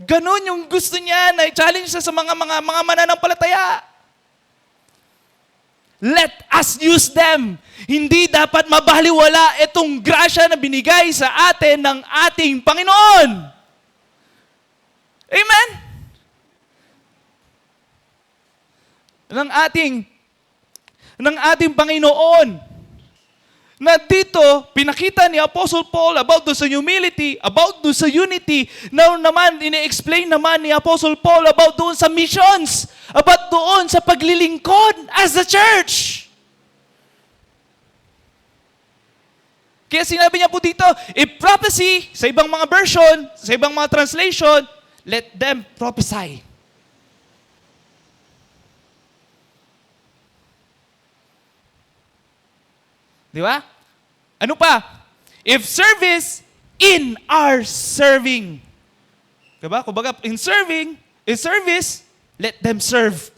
Ganon yung gusto niya na i-challenge sa mga mananampalataya. Let us use them. Hindi dapat mabaliwala itong grasya na binigay sa atin ng ating Panginoon. Amen? Ng ating Panginoon. Na dito, pinakita ni Apostle Paul about do sa humility, about do sa unity. Now naman, ine-explain naman ni Apostle Paul about doon sa missions, about doon sa paglilingkod as a church. Kaya sinabi niya po dito, if prophecy, sa ibang mga version, sa ibang mga translation, let them prophesy. Di ba? Ano pa? If service, in our serving. Diba? Kumbaga, in service, let them serve.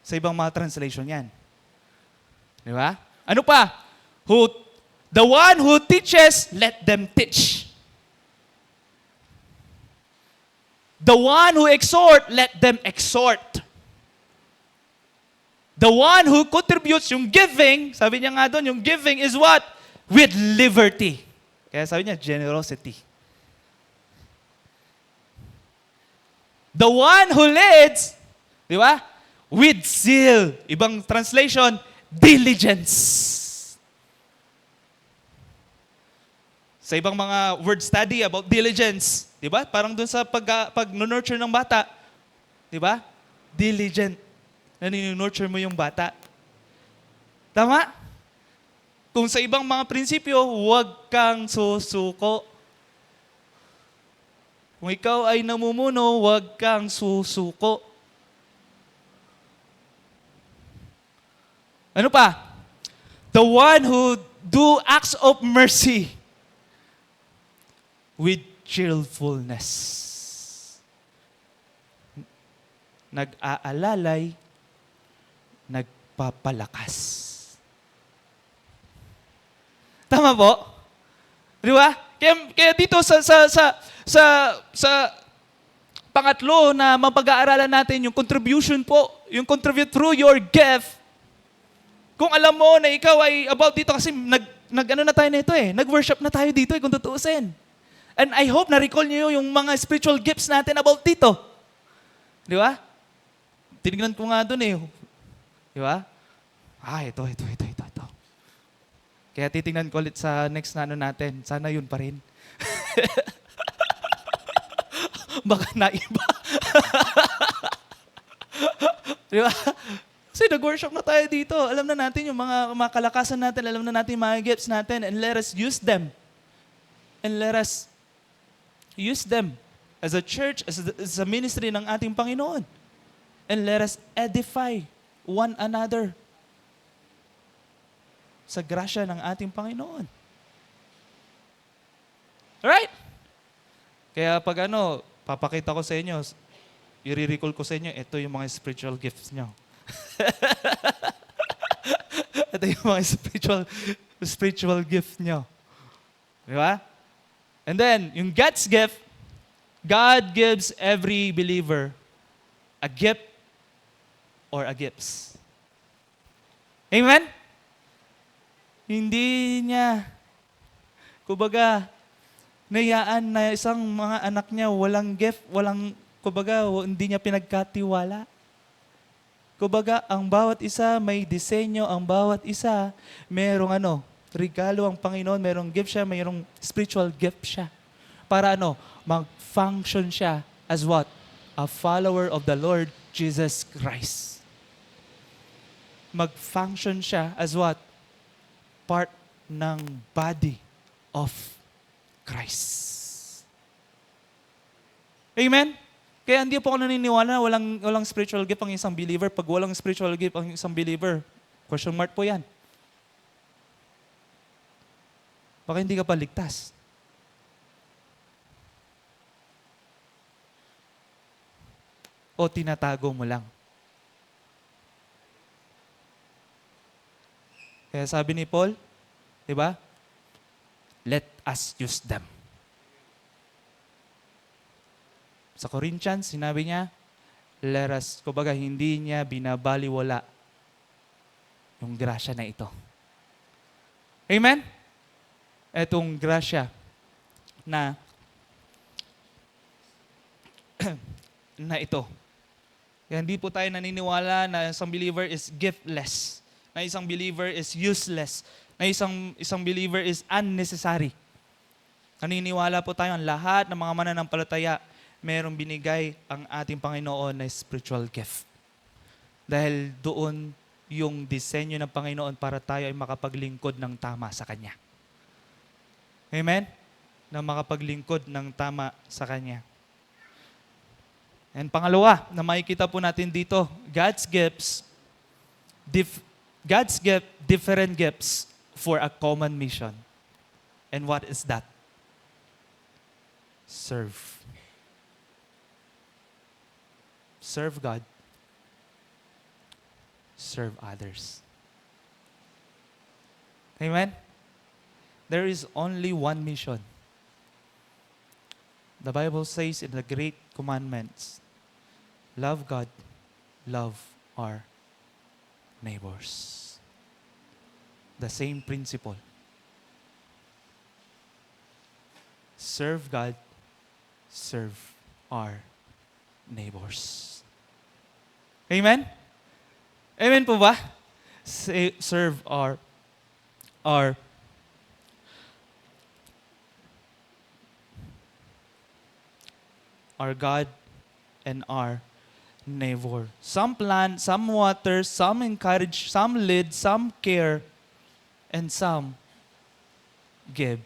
Sa ibang mga translation yan. Di ba? Ano pa? The one who teaches, let them teach. The one who exhort, let them exhort. The one who contributes, yung giving, sabi niya nga doon, yung giving is what? With liberty. Kaya sabi niya, generosity. The one who leads, di ba? With zeal. Ibang translation, diligence. Sa ibang mga word study about diligence, di ba? Parang doon sa pag-nurture ng bata, di ba? Diligent. Na nurture mo yung bata. Tama? Kung sa ibang mga prinsipyo, huwag kang susuko. Kung ikaw ay namumuno, huwag kang susuko. Ano pa? The one who do acts of mercy with cheerfulness. Nag-aalalay, nagpapalakas. Tama po? Di ba? Kaya dito sa pangatlo na mapag-aaralan natin yung contribution po, yung contribute through your gift. Kung alam mo na ikaw ay about dito kasi nag-ano na tayo nito nag-worship na tayo dito kung tutuusin. And I hope na-recall niyo yung mga spiritual gifts natin about dito. Di ba? Tinignan ko nga doon Di ba? Ito. Kaya titingnan ko ulit sa next na natin. Sana yun pa rin. Baka naiba. Di ba? Kasi nag-worship na tayo dito. Alam na natin yung mga kalakasan natin. Alam na natin yung mga gifts natin. And let us use them. And let us use them as a church, as a ministry ng ating Panginoon. And let us edify one another sa grasya ng ating Panginoon. Alright? Kaya pag papakita ko sa inyo, i-recall ko sa inyo, ito yung mga spiritual gifts nyo. Ito yung mga spiritual gift nyo. Di ba? And then, yung God's gift, God gives every believer a gift or a gifts. Amen? Hindi niya, kumbaga, nayaan na isang mga anak niya walang gift, hindi niya pinagkatiwala. Kumbaga, ang bawat isa may disenyo, ang bawat isa merong regalo ang Panginoon, merong gift siya, merong spiritual gift siya. Para mag-function siya as what? A follower of the Lord Jesus Christ. Mag-function siya as what? Part ng body of Christ. Amen? Kaya hindi po ako naniniwala na walang spiritual gift ang isang believer. Pag walang spiritual gift ang isang believer, question mark po yan. Baka hindi ka pa ligtas. O tinatago mo lang. Kaya sabi ni Paul, di ba? Let us use them. Sa Corinthians, sinabi niya, let us, kumbaga hindi niya binabaliwala yung grasya na ito. Amen? Etong grasya na na ito. Kaya hindi po tayo naniniwala na isang believer is giftless, na isang believer is useless, na isang believer is unnecessary. Naniniwala po tayo ang lahat ng mga mananampalataya merong binigay ang ating Panginoon na spiritual gift. Dahil doon yung disenyo ng Panginoon para tayo ay makapaglingkod ng tama sa Kanya. Amen? Na makapaglingkod ng tama sa Kanya. And pangalawa, na makikita po natin dito, God's gift, different gifts for a common mission. And what is that? Serve. Serve God. Serve others. Amen? There is only one mission. The Bible says in the Great Commandments, love God, love our neighbors. The same principle. Serve God, serve our neighbors. Amen? Amen po ba? Serve our God and our neighbor. Some plant, some water, some encourage, some lead, some care, and some give.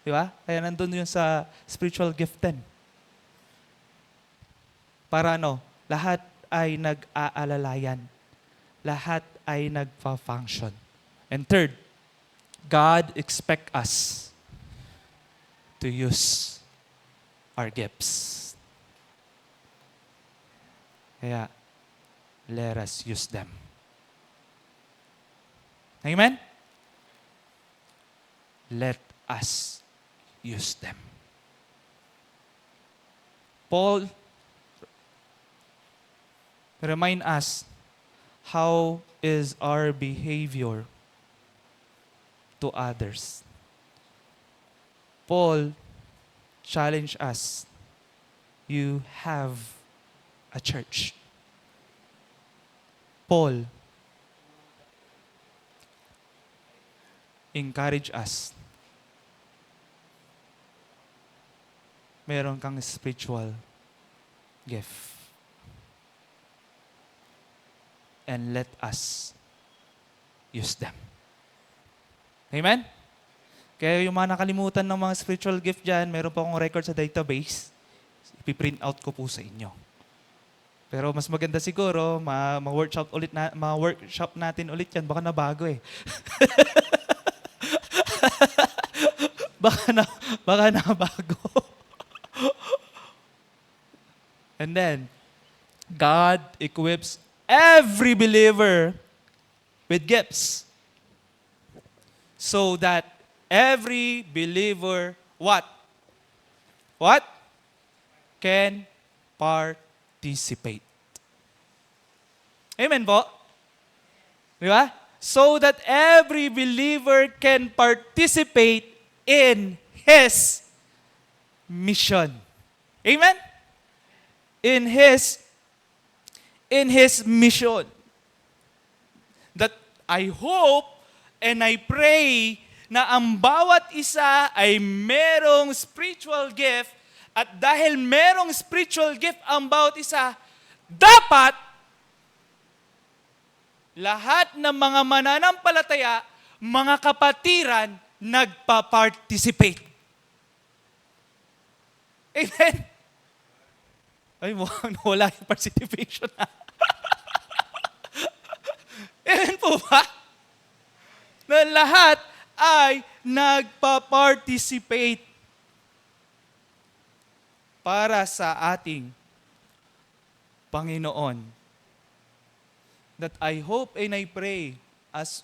Di ba? Kaya nandun yun sa spiritual gift din. Para lahat ay nag-aalalayan. Lahat ay nagpa-function. And third, God expects us to use our gifts. Kaya, let us use them. Amen? Let us use them. Paul remind us how is our behavior to others. Paul challenged us. You have a church. Paul encourage us. Meron kang spiritual gift. And let us use them. Amen? Kaya yung mga nakalimutan ng mga spiritual gift dyan, meron pa akong record sa database. Ipiprint out ko po sa inyo. Pero mas maganda siguro, ma-workshop natin ulit yan. Baka nabago eh. baka nabago. And then, God equips every believer with gifts. So that every believer, what? What? Can participate. Amen po? Di ba? So that every believer can participate in His mission. Amen? In His mission. That I hope and I pray na ang bawat isa ay merong spiritual gift, at dahil merong spiritual gift ang bawat isa, dapat lahat ng mga mananampalataya, mga kapatiran, nagpa-participate. Amen? Ay, wala yung participation. Amen po ba? Na lahat ay nagpa-participate para sa ating Panginoon. That I hope and I pray as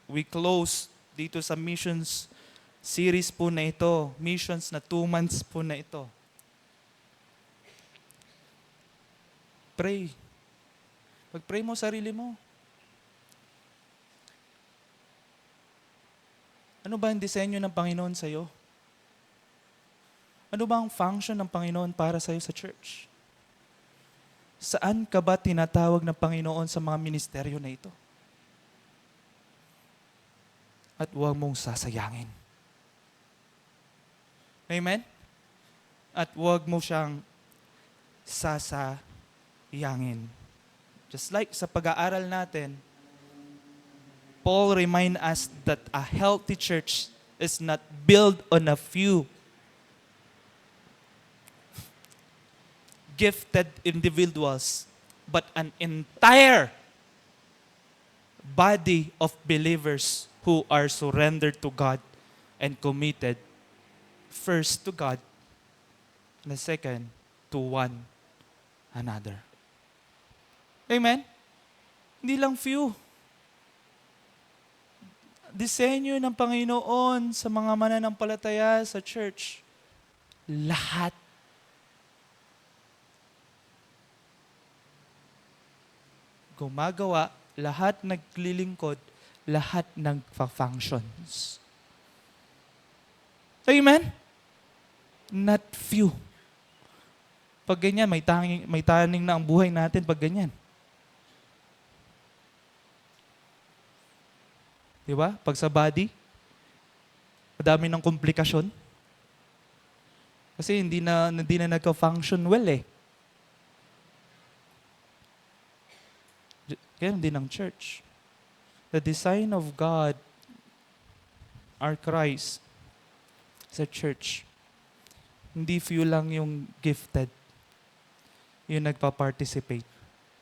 we close dito sa missions series po na ito, missions na 2 months po na ito. Pray. Pag-pray mo sarili mo. Ano ba ang disenyo ng Panginoon sa iyo? Ano ba ang function ng Panginoon para sa iyo sa church? Saan ka ba tinatawag ng Panginoon sa mga ministeryo na ito? At huwag mong sasayangin. Amen? At huwag mo siyang sasayangin. Just like sa pag-aaral natin, Paul remind us that a healthy church is not built on a few gifted individuals, but an entire body of believers who are surrendered to God and committed first to God, and second, to one another. Amen? Hindi lang few. Disenyo ng Panginoon sa mga mananampalataya sa church. Lahat. Gumagawa, lahat naglilingkod, lahat nagfa-functions. Amen? Not few. Pag ganyan, may taning na ang buhay natin pag ganyan. Di ba? Pag sa body, madami ng komplikasyon. Kasi hindi na nagka-function well eh. Kaya hindi ng church. The design of God, our Christ, sa church, hindi few lang yung gifted, yung nagpa-participate.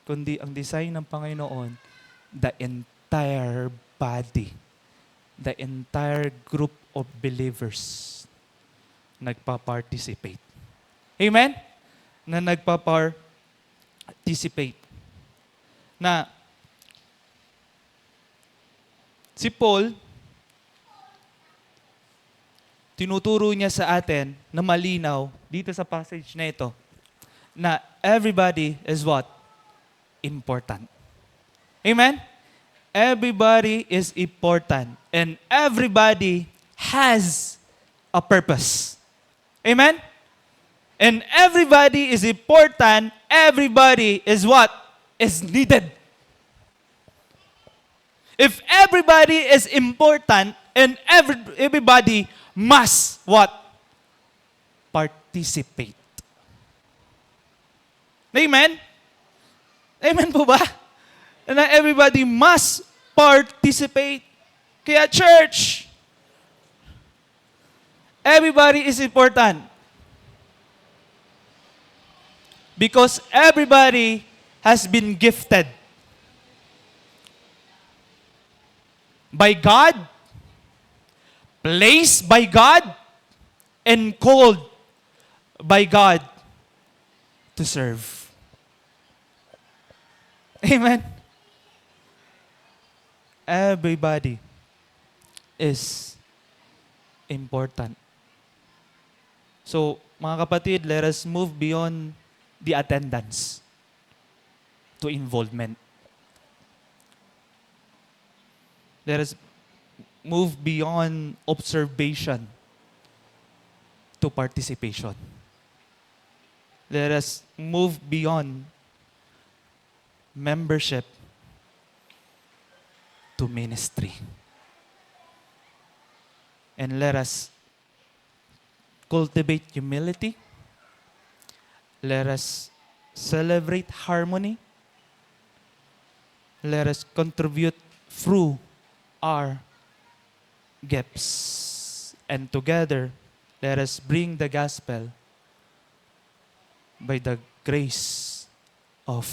Kundi ang design ng Panginoon, the entire body, the entire group of believers, nagpa-participate. Amen? Na nagpa-participate. Na si Paul, tinuturo niya sa atin na malinaw dito sa passage na ito na everybody is what? Important. Amen? Everybody is important and everybody has a purpose. Amen? And everybody is important, everybody is what? Is needed. If everybody is important and everybody must what? Participate. Amen? Amen po ba? Na everybody must participate. Kaya church, everybody is important. Because everybody has been gifted by God, placed by God, and called by God to serve. Amen? Everybody is important. So, mga kapatid, let us move beyond the attendance to involvement. Let us move beyond observation to participation. Let us move beyond membership to ministry. And let us cultivate humility. Let us celebrate harmony. Let us contribute through our gifts. And together, let us bring the gospel by the grace of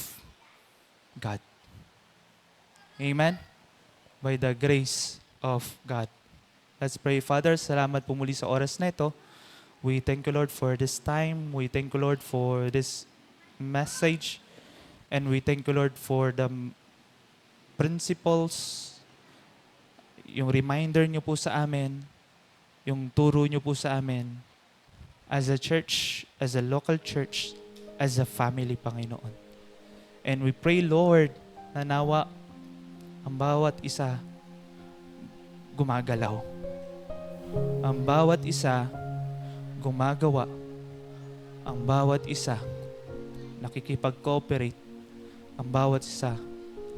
God. Amen? By the grace of God. Let's pray. Father, salamat po muli sa oras na ito. We thank you, Lord, for this time. We thank you, Lord, for this message. And we thank you, Lord, for the principles, yung reminder niyo po sa amin, yung turo niyo po sa amin, as a church, as a local church, as a family, Panginoon. And we pray, Lord, na nawa ang bawat isa gumagalaw. Ang bawat isa gumagawa. Ang bawat isa nakikipag-cooperate. Ang bawat isa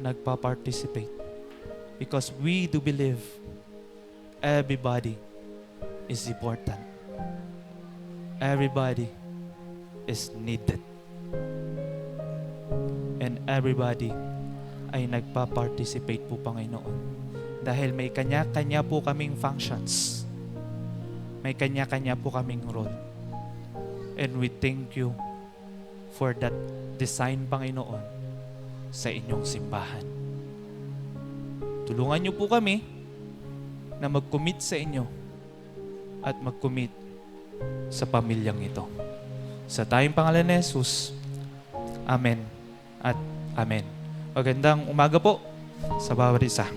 nagpa-participate. Because we do believe everybody is important. Everybody is needed. And everybody ay nagpa-participate po, Panginoon. Dahil may kanya-kanya po kaming functions. May kanya-kanya po kaming role. And we thank you for that design, Panginoon, sa inyong simbahan. Tulungan niyo po kami na mag-commit sa inyo at mag-commit sa pamilyang ito. Sa tayong pangalan ni Jesus, Amen at Amen. Magandang umaga po sa bawat isa.